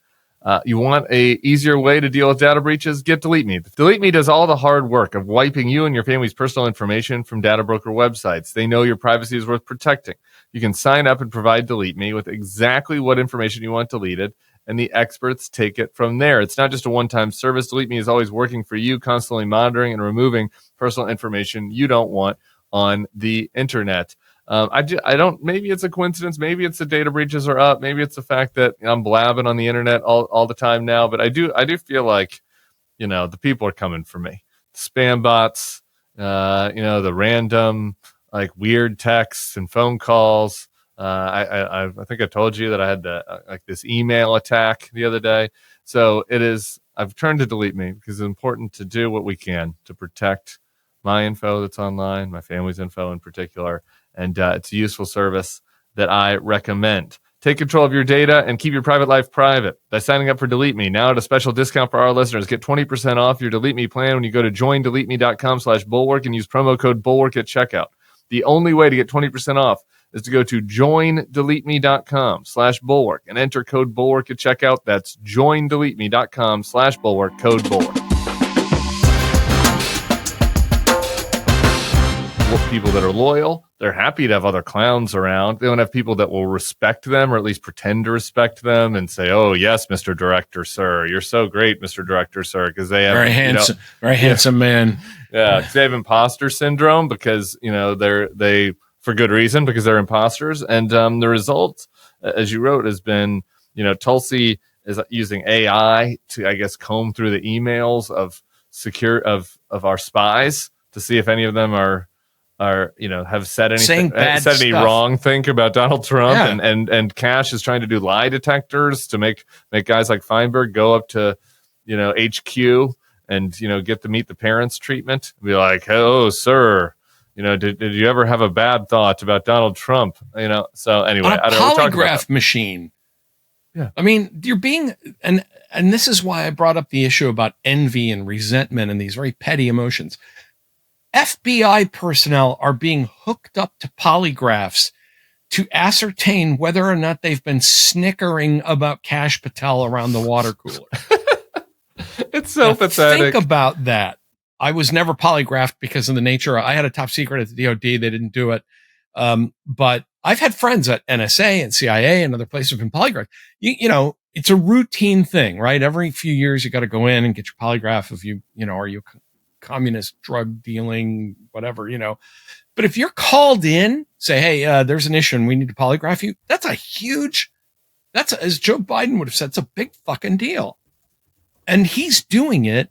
You want a easier way to deal with data breaches? Get Delete Me. Delete Me does all the hard work of wiping you and your family's personal information from data broker websites. They know your privacy is worth protecting. You can sign up and provide Delete Me with exactly what information you want deleted, and the experts take it from there. It's not just a one-time service. Delete Me is always working for you, constantly monitoring and removing personal information you don't want on the internet. I don't, maybe it's a coincidence. Maybe it's the data breaches are up. Maybe it's the fact that I'm blabbing on the internet all the time now. But I do feel like, the people are coming for me. Spam bots, the random, weird texts and phone calls. I think I told you that I had this email attack the other day. So I've turned to Delete Me because it's important to do what we can to protect my info that's online, my family's info in particular. And it's a useful service that I recommend. Take control of your data and keep your private life private by signing up for Delete Me. Now at a special discount for our listeners. Get 20% off your Delete Me plan when you go to joindeleteme.com/bulwark and use promo code Bulwark at checkout. The only way to get 20% off is to go to joindeleteme.com/bulwark and enter code Bulwark at checkout. That's joindeleteme.com/bulwark, code Bulwark. People that are loyal, they're happy to have other clowns around. They don't have people that will respect them or at least pretend to respect them and say, oh, yes, Mr. Director, sir. You're so great, Mr. Director, sir. Because they have very handsome man. Yeah, they have imposter syndrome because, they for good reason, because they're imposters. And the result, as you wrote, has been, Tulsi is using AI to, I guess, comb through the emails of our spies to see if any of them are have said anything, said any wrong thing about Donald Trump. Yeah. And Kash is trying to do lie detectors to make guys like Feinberg go up to, HQ and, get to meet the parents treatment. Be like, oh, sir, did you ever have a bad thought about Donald Trump? So anyway, on a polygraph machine. Yeah. I mean, you're being, and this is why I brought up the issue about envy and resentment and these very petty emotions. FBI personnel are being hooked up to polygraphs to ascertain whether or not they've been snickering about Kash Patel around the water cooler. It's so pathetic. Think about that. I was never polygraphed because of the nature. I had a top secret at the DOD. They didn't do it. But I've had friends at NSA and CIA and other places who've been polygraphed. It's a routine thing, right? Every few years, you got to go in and get your polygraph if are you communist drug dealing, whatever, but if you're called in, say, hey, there's an issue and we need to polygraph you. That's as Joe Biden would have said, it's a big fucking deal. And he's doing it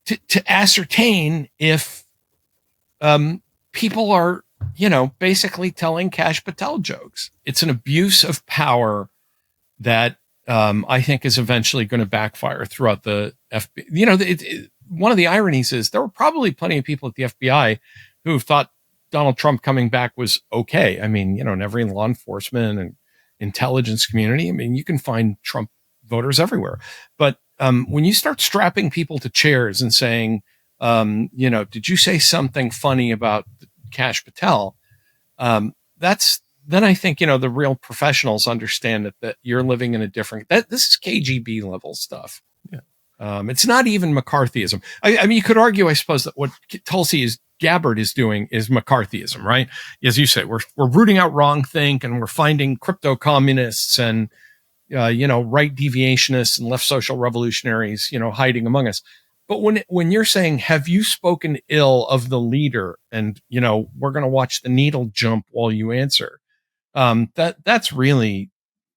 to ascertain if people are, basically telling Kash Patel jokes. It's an abuse of power that I think is eventually going to backfire throughout the FBI. One of the ironies is there were probably plenty of people at the FBI who thought Donald Trump coming back was okay. I mean, in every law enforcement and intelligence community, I mean, you can find Trump voters everywhere. But when you start strapping people to chairs and saying, did you say something funny about Kash Patel? Then I think, the real professionals understand that you're living in a different, this is KGB level stuff. Yeah. It's not even McCarthyism. I mean, you could argue, I suppose, that what Tulsi Gabbard is doing is McCarthyism, right? As you say, we're rooting out wrongthink and we're finding crypto communists and, right deviationists and left social revolutionaries, hiding among us. But when you're saying, have you spoken ill of the leader? And, we're going to watch the needle jump while you answer. That's really,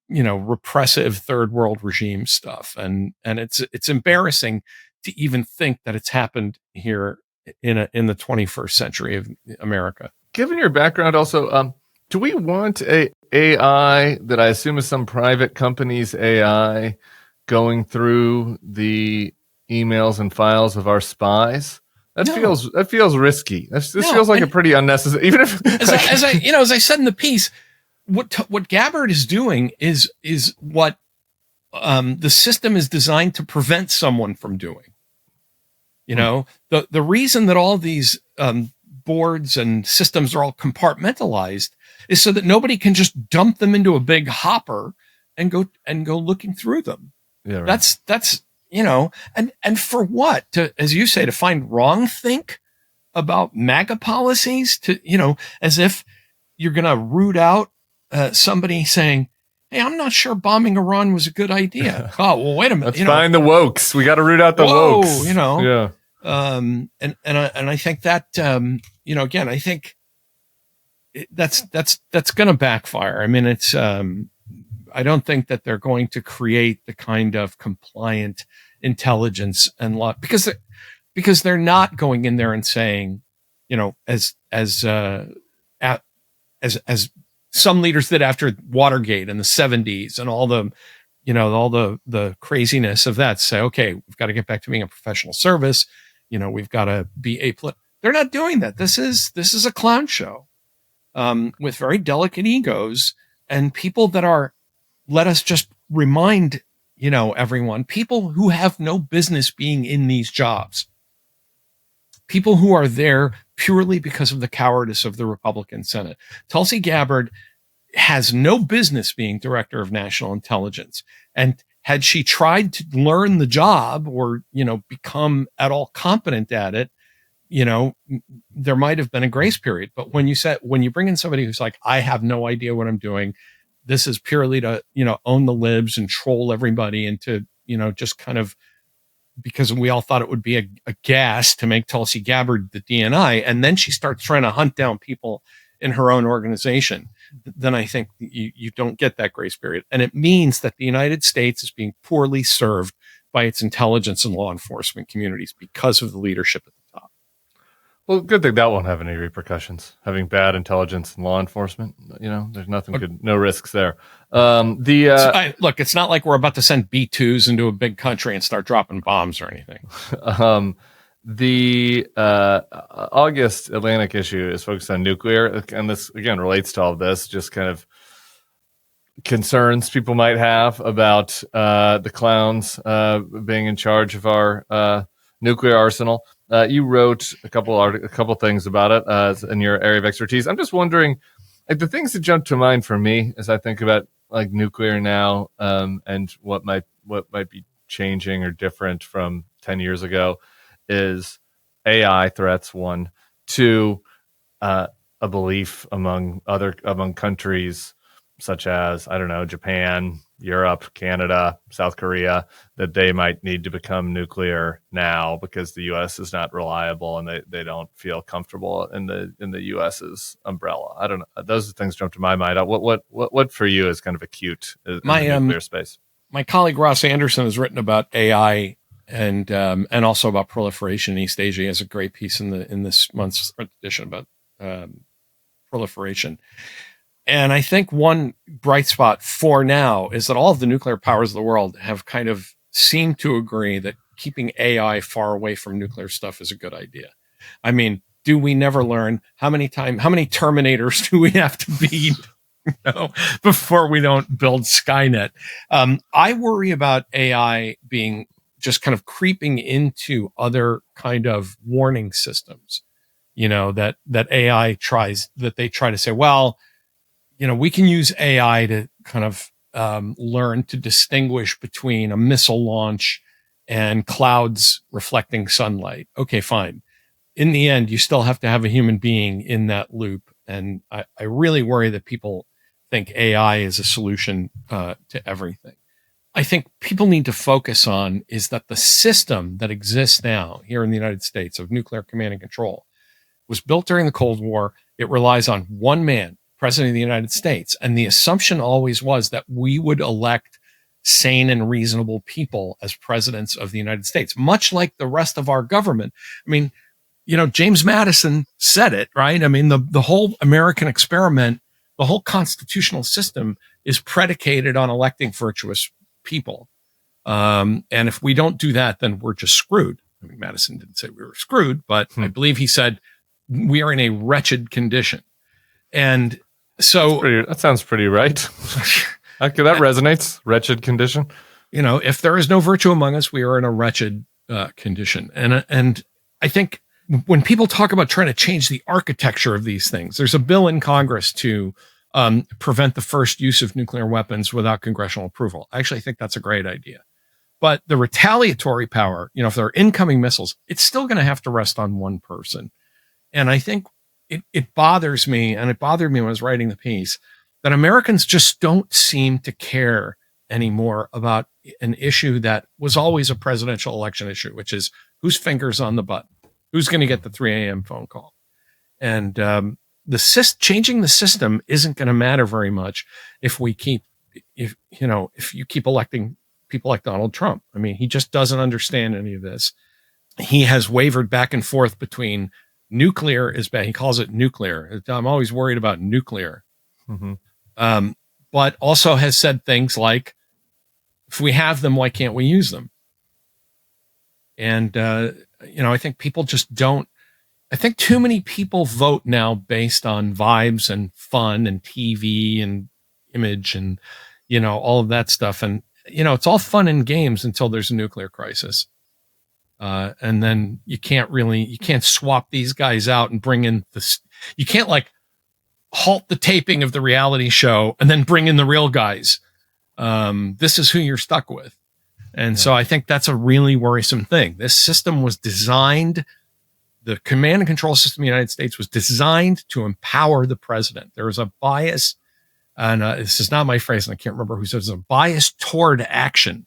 repressive third world regime stuff. And it's embarrassing to even think that it's happened here in the 21st century of America. Given your background also, do we want a AI that I assume is some private company's AI going through the emails and files of our spies? That feels risky. This feels like a pretty unnecessary, even if as I said in the piece, what Gabbard is doing is what the system is designed to prevent someone from doing. The reason that all these boards and systems are all compartmentalized is so that nobody can just dump them into a big hopper and go looking through them. Yeah, right. That's and for what? As you say, to find wrongthink about MAGA policies, as if you're going to root out somebody saying, hey, I'm not sure bombing Iran was a good idea. Oh, well, wait a minute. Let's find the wokes. We got to root out the wokes. Yeah. And I think that, again, I think that's going to backfire. I mean, it's, I don't think that they're going to create the kind of compliant intelligence and law because they're not going in there and saying, as some leaders did after Watergate in the 70s and all the craziness of that, say, okay, we've got to get back to being a professional service. We've got to be they're not doing that. This is a clown show with very delicate egos and people that are, let us just remind, everyone, people who have no business being in these jobs, people who are there purely because of the cowardice of the Republican Senate. Tulsi Gabbard has no business being director of national intelligence. And had she tried to learn the job or, become at all competent at it, there might have been a grace period. But when you bring in somebody who's like, I have no idea what I'm doing, this is purely to, own the libs and troll everybody into, just kind of, because we all thought it would be a gas to make Tulsi Gabbard the DNI. And then she starts trying to hunt down people in her own organization. Then I think you don't get that grace period. And it means that the United States is being poorly served by its intelligence and law enforcement communities because of the leadership at the top. Well, good thing that won't have any repercussions. Having bad intelligence and law enforcement, there's nothing good, no risks there. Look, it's not like we're about to send B-2s into a big country and start dropping bombs or anything. The August Atlantic issue is focused on nuclear, and this again relates to all of this. Just kind of concerns people might have about the clowns being in charge of our nuclear arsenal. You wrote a couple things about it in your area of expertise. I'm just wondering, like, the things that jump to mind for me as I think about like nuclear now, and what might be changing or different from 10 years ago, is AI threats. 1, 2, a belief among countries such as, I don't know, Japan, Europe, Canada, South Korea, that they might need to become nuclear now because the U.S. is not reliable and they don't feel comfortable in the U.S.'s umbrella. I don't know. Those things jump to my mind. What for you is kind of acute in the nuclear space? My colleague Ross Anderson has written about AI and also about proliferation in East Asia. He has a great piece in this month's edition about proliferation. And I think one bright spot for now is that all of the nuclear powers of the world have kind of seemed to agree that keeping AI far away from nuclear stuff is a good idea. I mean, do we never learn how many Terminators do we have to beat, before we don't build Skynet? I worry about AI being just kind of creeping into other kind of warning systems, that they try to say, well, we can use AI to kind of learn to distinguish between a missile launch and clouds reflecting sunlight. Okay, fine. In the end, you still have to have a human being in that loop. And I really worry that people think AI is a solution to everything. I think people need to focus on is that the system that exists now here in the United States of nuclear command and control was built during the Cold War. It relies on one man, President of the United States. And the assumption always was that we would elect sane and reasonable people as presidents of the United States, much like the rest of our government. I mean, James Madison said it, right? I mean, the whole American experiment, the whole constitutional system is predicated on electing virtuous people. And if we don't do that, then we're just screwed. I mean, Madison didn't say we were screwed, but I believe he said we are in a wretched condition. And so that sounds pretty right. Okay, that resonates. Wretched condition. If there is no virtue among us, we are in a wretched condition. And I think when people talk about trying to change the architecture of these things, there's a bill in Congress to prevent the first use of nuclear weapons without congressional approval. I actually think that's a great idea. But the retaliatory power, if there are incoming missiles, it's still going to have to rest on one person. And I think it bothers me, and it bothered me when I was writing the piece, that Americans just don't seem to care anymore about an issue that was always a presidential election issue, which is whose finger's on the button, who's going to get the 3 a.m. phone call. And changing the system isn't going to matter very much if you keep electing people like Donald Trump. I mean, he just doesn't understand any of this. He has wavered back and forth between nuclear is bad. He calls it nuclear. I'm always worried about nuclear. Mm-hmm. But also has said things like, if we have them, why can't we use them? And, I think people just don't. I think too many people vote now based on vibes and fun and TV and image and, all of that stuff. And, it's all fun and games until there's a nuclear crisis. And then you can't swap these guys out and bring in you can't halt the taping of the reality show and then bring in the real guys. This is who you're stuck with. And so I think that's a really worrisome thing. This system was designed, the command and control system of the United States was designed to empower the president. There is a bias, and this is not my phrase, and I can't remember who says, a bias toward action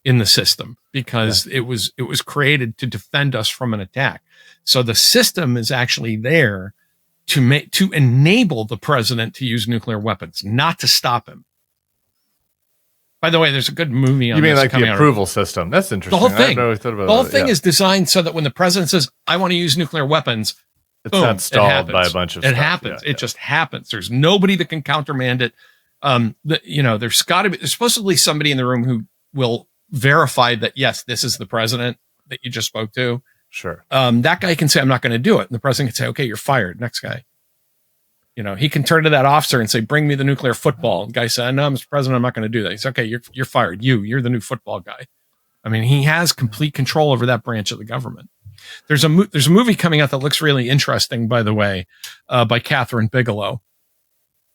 in the system because it was created to defend us from an attack. So the system is actually there to enable the president to use nuclear weapons, not to stop him. By the way, there's a good movie on You mean this like the approval system? That's interesting. The whole thing. The whole thing is designed so that when the president says, I want to use nuclear weapons, it's boom, not stalled by a bunch of stuff. It happens. It just happens. There's nobody that can countermand it. There's got to be, there's supposedly somebody in the room who will verify that, yes, this is the president that you just spoke to. Sure. That guy can say, I'm not going to do it. And the president can say, okay, you're fired. Next guy. He can turn to that officer and say, bring me the nuclear football. And the guy said, no, Mr. President, I'm not going to do that. He's okay. You're fired. You're the new football guy. I mean, he has complete control over that branch of the government. There's a movie coming out that looks really interesting, by the way, by Catherine Bigelow.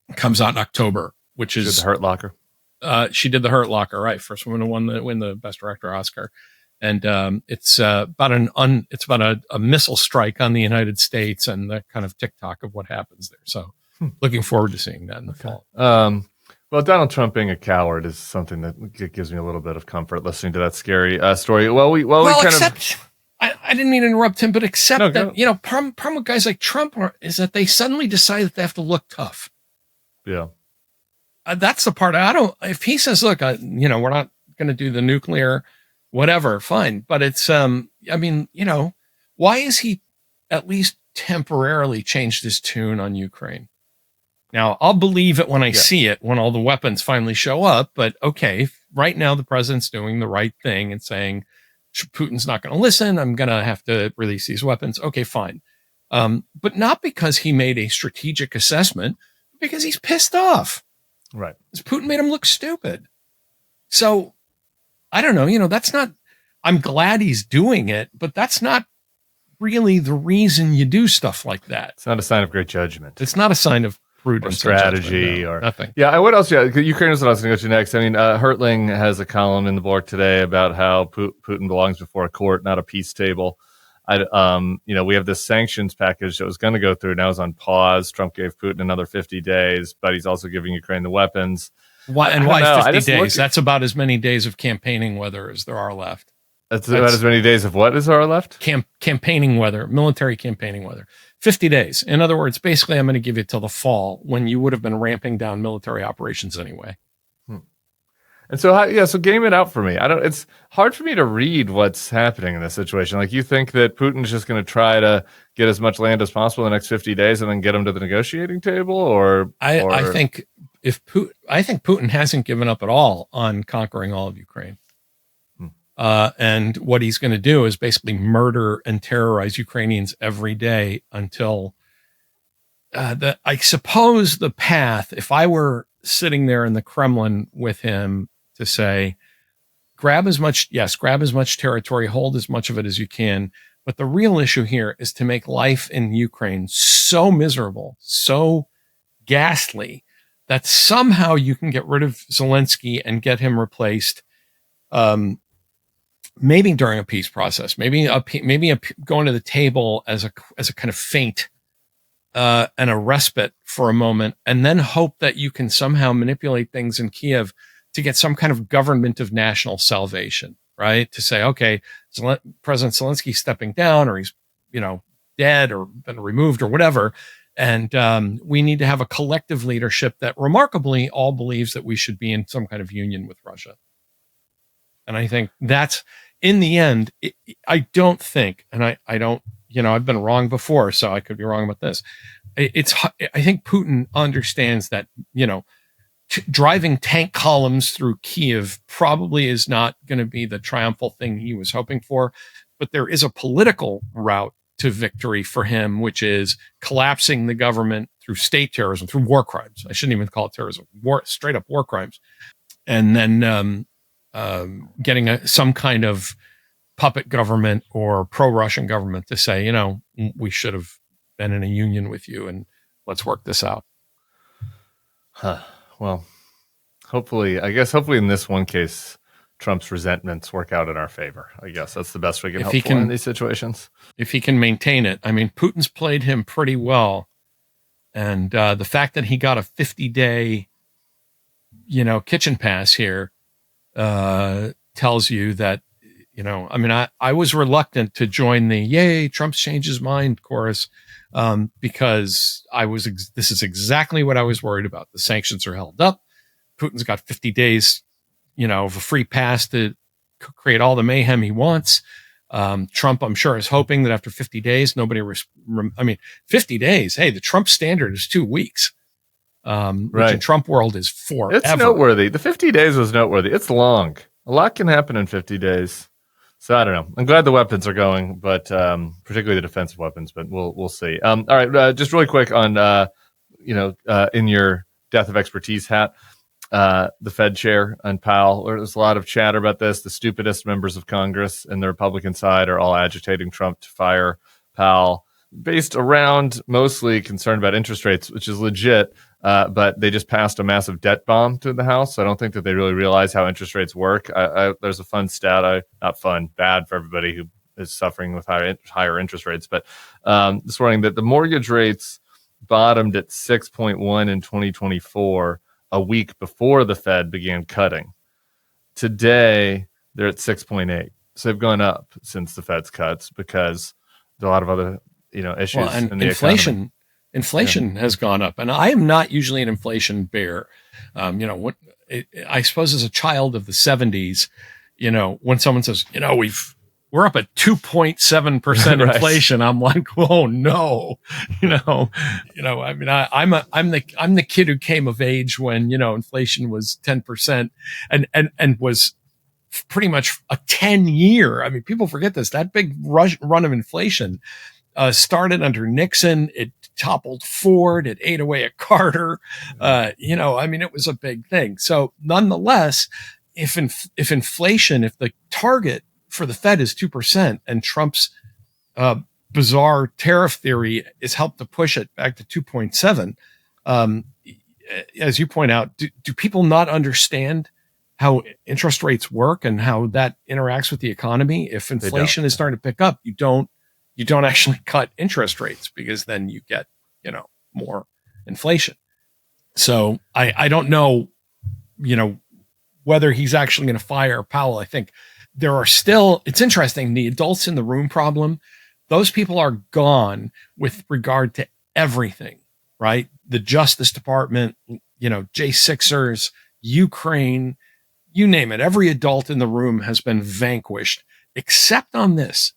It comes out in October, which is The Hurt Locker. She did The Hurt Locker, right? First woman to win the Best Director Oscar. And it's about a missile strike on the United States and the kind of TikTok of what happens there. So looking forward to seeing that in the fall. Well, Donald Trump being a coward is something that gives me a little bit of comfort listening to that scary story. I didn't mean to interrupt him, but problem with guys like Trump is that they suddenly decide that they have to look tough. Yeah. That's the part if he says, look, we're not going to do the nuclear, whatever, fine. But it's, I mean, why is he at least temporarily changed his tune on Ukraine? Now, I'll believe it when I see it, when all the weapons finally show up. But okay, right now the president's doing the right thing and saying, Putin's not going to listen. I'm going to have to release these weapons. Okay, fine. But not because he made a strategic assessment, because he's pissed off. Right. Because Putin made him look stupid. So I don't know, that's not, I'm glad he's doing it, but that's not really the reason you do stuff like that. It's not a sign of great judgment. It's not a sign of prudence or strategy or nothing. Yeah. What else? Yeah. Ukraine is what I was going to go to next. I mean, Hertling has a column in the Bulwark today about how Putin belongs before a court, not a peace table. We have this sanctions package that was going to go through. Now is on pause. Trump gave Putin another 50 days, but he's also giving Ukraine the weapons. Why 50 days? That's about as many days of campaigning weather as there are left. That's about as many days of what is there left? Campaigning weather, military campaigning weather. 50 days. In other words, basically, I'm going to give you till the fall when you would have been ramping down military operations anyway. And so, so game it out for me. It's hard for me to read what's happening in this situation. Like, you think that Putin's just going to try to get as much land as possible in the next 50 days and then get him to the negotiating table? I think Putin hasn't given up at all on conquering all of Ukraine. And what he's going to do is basically murder and terrorize Ukrainians every day until I suppose the path, if I were sitting there in the Kremlin with him, to say, grab as much territory, hold as much of it as you can. But the real issue here is to make life in Ukraine so miserable, so ghastly, that somehow you can get rid of Zelensky and get him replaced. Maybe during a peace process, maybe going to the table as a kind of feint, and a respite for a moment, and then hope that you can somehow manipulate things in Kiev to get some kind of government of national salvation, right? To say, okay, President Zelensky's stepping down, or he's, dead or been removed or whatever. And we need to have a collective leadership that remarkably all believes that we should be in some kind of union with Russia. And I think that's, in the end, I don't think, and I don't, I've been wrong before, so I could be wrong about this. I think Putin understands that, driving tank columns through Kiev probably is not going to be the triumphal thing he was hoping for, but there is a political route to victory for him, which is collapsing the government through state terrorism, through war crimes. I shouldn't even call it terrorism, straight up war crimes. And then getting some kind of puppet government or pro-Russian government to say, we should have been in a union with you and let's work this out. Well, hopefully in this one case, Trump's resentments work out in our favor. I guess that's the best we can hope for in these situations. If he can maintain it. I mean, Putin's played him pretty well. And the fact that he got a 50-day, kitchen pass here tells you that, I was reluctant to join the "Yay, Trump's changed his mind" chorus, because this is exactly what I was worried about. The sanctions are held up. Putin's got 50 days, of a free pass to create all the mayhem he wants. Trump, I'm sure, is hoping that after 50 days, 50 days. Hey, the Trump standard is 2 weeks. Which in Trump world is forever. It's noteworthy. The 50 days was noteworthy. It's long. A lot can happen in 50 days. So I don't know. I'm glad the weapons are going, but particularly the defensive weapons. But we'll see. All right, just really quick on in your death of expertise hat, the Fed chair and Powell. There's a lot of chatter about this. The stupidest members of Congress and the Republican side are all agitating Trump to fire Powell, based around mostly concern about interest rates, which is legit. But they just passed a massive debt bomb to the House. So I don't think that they really realize how interest rates work. There's a fun stat, not fun, bad for everybody who is suffering with higher interest rates. But this morning that the mortgage rates bottomed at 6.1 in 2024, a week before the Fed began cutting. Today, they're at 6.8. So they've gone up since the Fed's cuts because there's a lot of other issues. Well, and in the inflation. economy. Inflation has gone up, and I am not usually an inflation bear. I suppose as a child of the 70s, when someone says, we're up at 2.7% Right. inflation. I'm like, oh no, I mean, I'm the kid who came of age when, inflation was 10% and was pretty much a 10-year. I mean, people forget this. That big run of inflation started under Nixon. It toppled Ford. It ate away at Carter. I mean, it was a big thing. So nonetheless, if inflation, if the target for the Fed is 2% and Trump's bizarre tariff theory is helped to push it back to 2.7, as you point out, do people not understand how interest rates work and how that interacts with the economy? If inflation is starting to pick up, you don't actually cut interest rates, because then you get, more inflation. So I don't know, whether he's actually going to fire Powell. I think there are still, it's interesting, the adults in the room problem, those people are gone with regard to everything, right? The Justice Department, J6ers, Ukraine, you name it. Every adult in the room has been vanquished, except on this,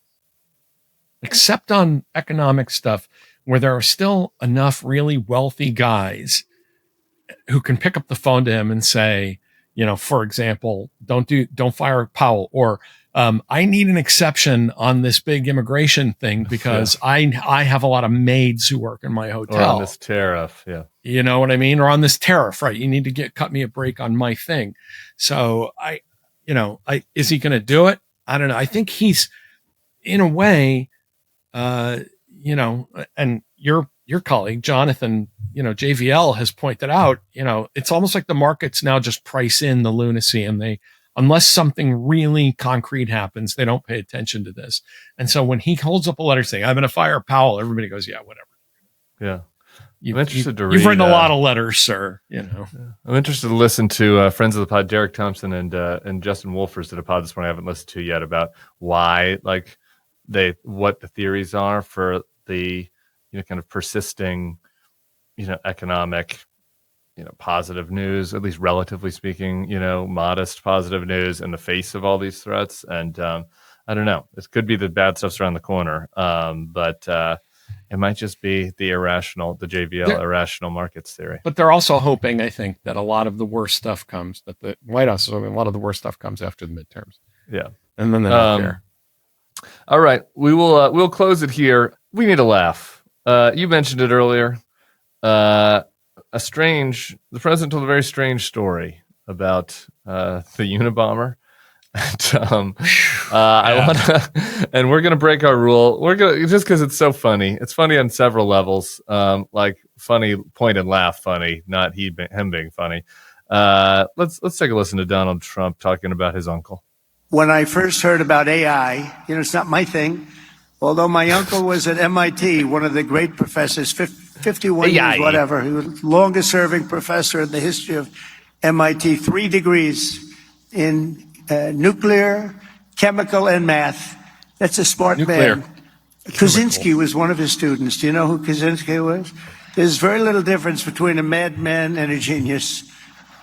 except on economic stuff, where there are still enough really wealthy guys who can pick up the phone to him and say, for example, don't fire Powell, or I need an exception on this big immigration thing because I have a lot of maids who work in my hotel. Or on this tariff, yeah. You know what I mean? Or on this tariff, right? You need to cut me a break on my thing. So is he going to do it? I don't know. I think he's, in a way, and your colleague, Jonathan, JVL has pointed out, it's almost like the markets now just price in the lunacy, and unless something really concrete happens, they don't pay attention to this. And so when he holds up a letter saying, I'm going to fire Powell, everybody goes, yeah, whatever. Yeah. You've written a lot of letters, sir. I'm interested to listen to friends of the pod, Derek Thompson and Justin Wolfers, did a pod this morning I haven't listened to yet, about why, what the theories are for the, kind of persisting, economic, positive news, at least relatively speaking, modest positive news in the face of all these threats. And I don't know, it could be the bad stuff's around the corner, but it might just be the JVL irrational markets theory. But they're also hoping, I think, that a lot of the worst stuff comes, that the White House is hoping a lot of the worst stuff comes after the midterms. Yeah. And then they're not there. All right. We'll close it here. We need a laugh. You mentioned it earlier. The president told a very strange story about the Unabomber. And we're gonna break our rule. We're gonna, just because it's so funny. It's funny on several levels. Funny, point and laugh funny, not him being funny. Let's take a listen to Donald Trump talking about his uncle. When I first heard about AI, it's not my thing. Although my uncle was at MIT, one of the great professors, 51 years, whatever. He was the longest serving professor in the history of MIT, 3 degrees in nuclear, chemical, and math. That's a smart man. Kaczynski was one of his students. Do you know who Kaczynski was? There's very little difference between a madman and a genius.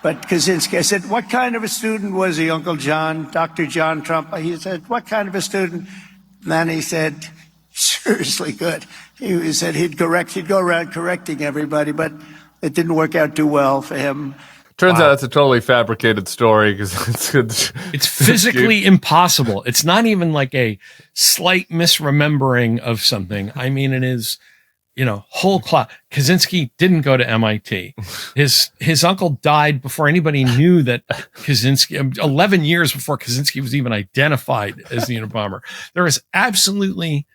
But Kaczynski, I said, what kind of a student was he, Uncle John, Dr. John Trump? He said, what kind of a student? And then he said, seriously good. He said he'd go around correcting everybody, but it didn't work out too well for him. Turns out it's a totally fabricated story, because it's physically impossible. It's not even like a slight misremembering of something. I mean, it is, whole cloth. Kaczynski didn't go to MIT. His uncle died before anybody knew that Kaczynski, 11 years before Kaczynski was even identified as the Unabomber. There is absolutely,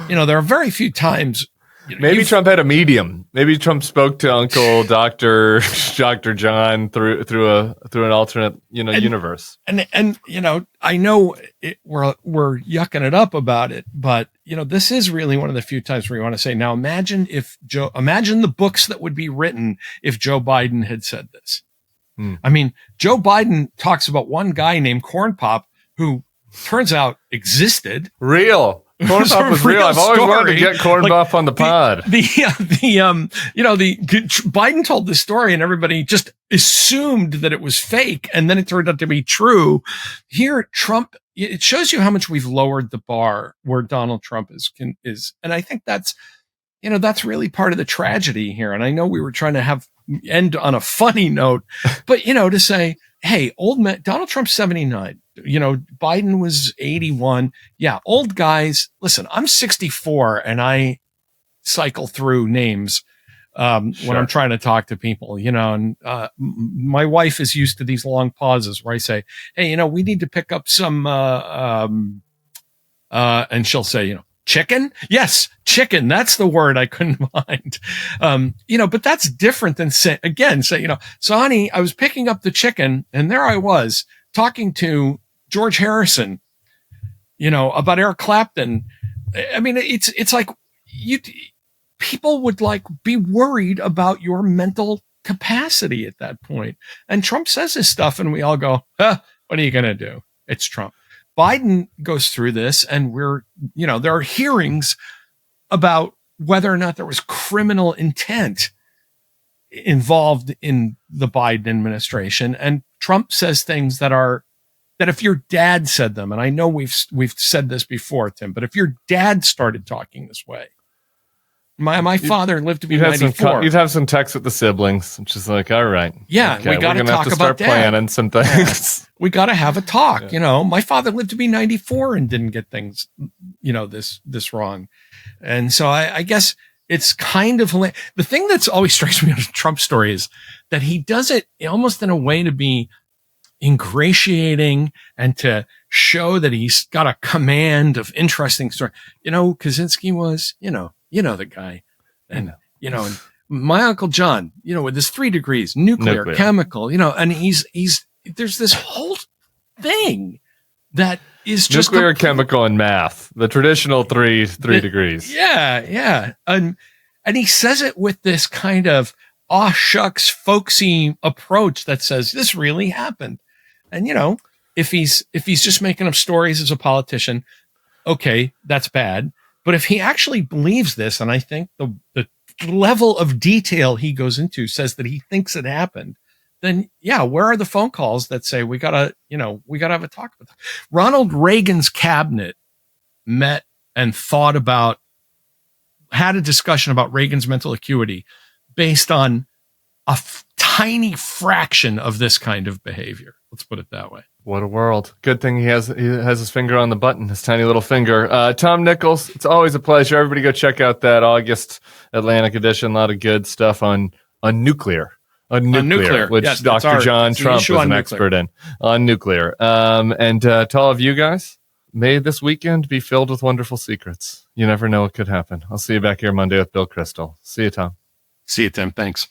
there are very few times. Maybe Trump had a medium. Maybe Trump spoke to Uncle Dr. John through an alternate, universe. And I know we're yucking it up about it, but this is really one of the few times where you want to say, now imagine the books that would be written if Joe Biden had said this. I mean, Joe Biden talks about one guy named Corn Pop who turns out existed. Real. Corn Pop was real. I've always wanted to get Corn Pop on the pod. Biden told this story and everybody just assumed that it was fake. And then it turned out to be true. Here, Trump, it shows you how much we've lowered the bar where Donald Trump is. And I think that's really part of the tragedy here. And I know we were trying to end on a funny note, but, to say, hey, old man, Donald Trump's 79. Biden was 81. Yeah, old guys. Listen, I'm 64 and I cycle through names when I'm trying to talk to people, and my wife is used to these long pauses where I say, hey, we need to pick up some, and she'll say, chicken? Yes, chicken. That's the word I couldn't find. But that's different than say, so honey, I was picking up the chicken and there I was talking to George Harrison, about Eric Clapton. I mean, it's like people would be worried about your mental capacity at that point. And Trump says this stuff and we all go, what are you going to do? It's Trump. Biden goes through this and there are hearings about whether or not there was criminal intent involved in the Biden administration. And Trump says things that if your dad said them, and I know we've said this before, Tim, but if your dad started talking this way, my father lived to be 94. You'd have some texts with the siblings, which is like, all right. Yeah, okay, we got to talk about dad. Planning some things. Yeah. We got to have a talk. Yeah. My father lived to be 94 and didn't get things, this wrong. And so I guess it's kind of the thing that's always strikes me on Trump's story is that he does it almost in a way to be ingratiating and to show that he's got a command of interesting story. Kaczynski was, the guy, and and my Uncle John, with his 3 degrees, nuclear, chemical, and he's there's this whole thing that is just nuclear, chemical, and math, the traditional three degrees. Yeah. And he says it with this kind of aw shucks folksy approach that says this really happened. And if he's just making up stories as a politician, okay, that's bad. But if he actually believes this, and I think the level of detail he goes into says that he thinks it happened, then yeah, where are the phone calls that say we gotta have a talk about that? Ronald Reagan's cabinet met and had a discussion about Reagan's mental acuity based on a tiny fraction of this kind of behavior. Let's put it that way. What a world. Good thing he has his finger on the button, his tiny little finger. Tom Nichols, it's always a pleasure. Everybody go check out that August Atlantic edition. A lot of good stuff on nuclear. On nuclear, which yes, Dr. John Trump is an expert in. On nuclear. And to all of you guys, may this weekend be filled with wonderful secrets. You never know what could happen. I'll see you back here Monday with Bill Crystal. See you, Tom. See you, Tim. Thanks.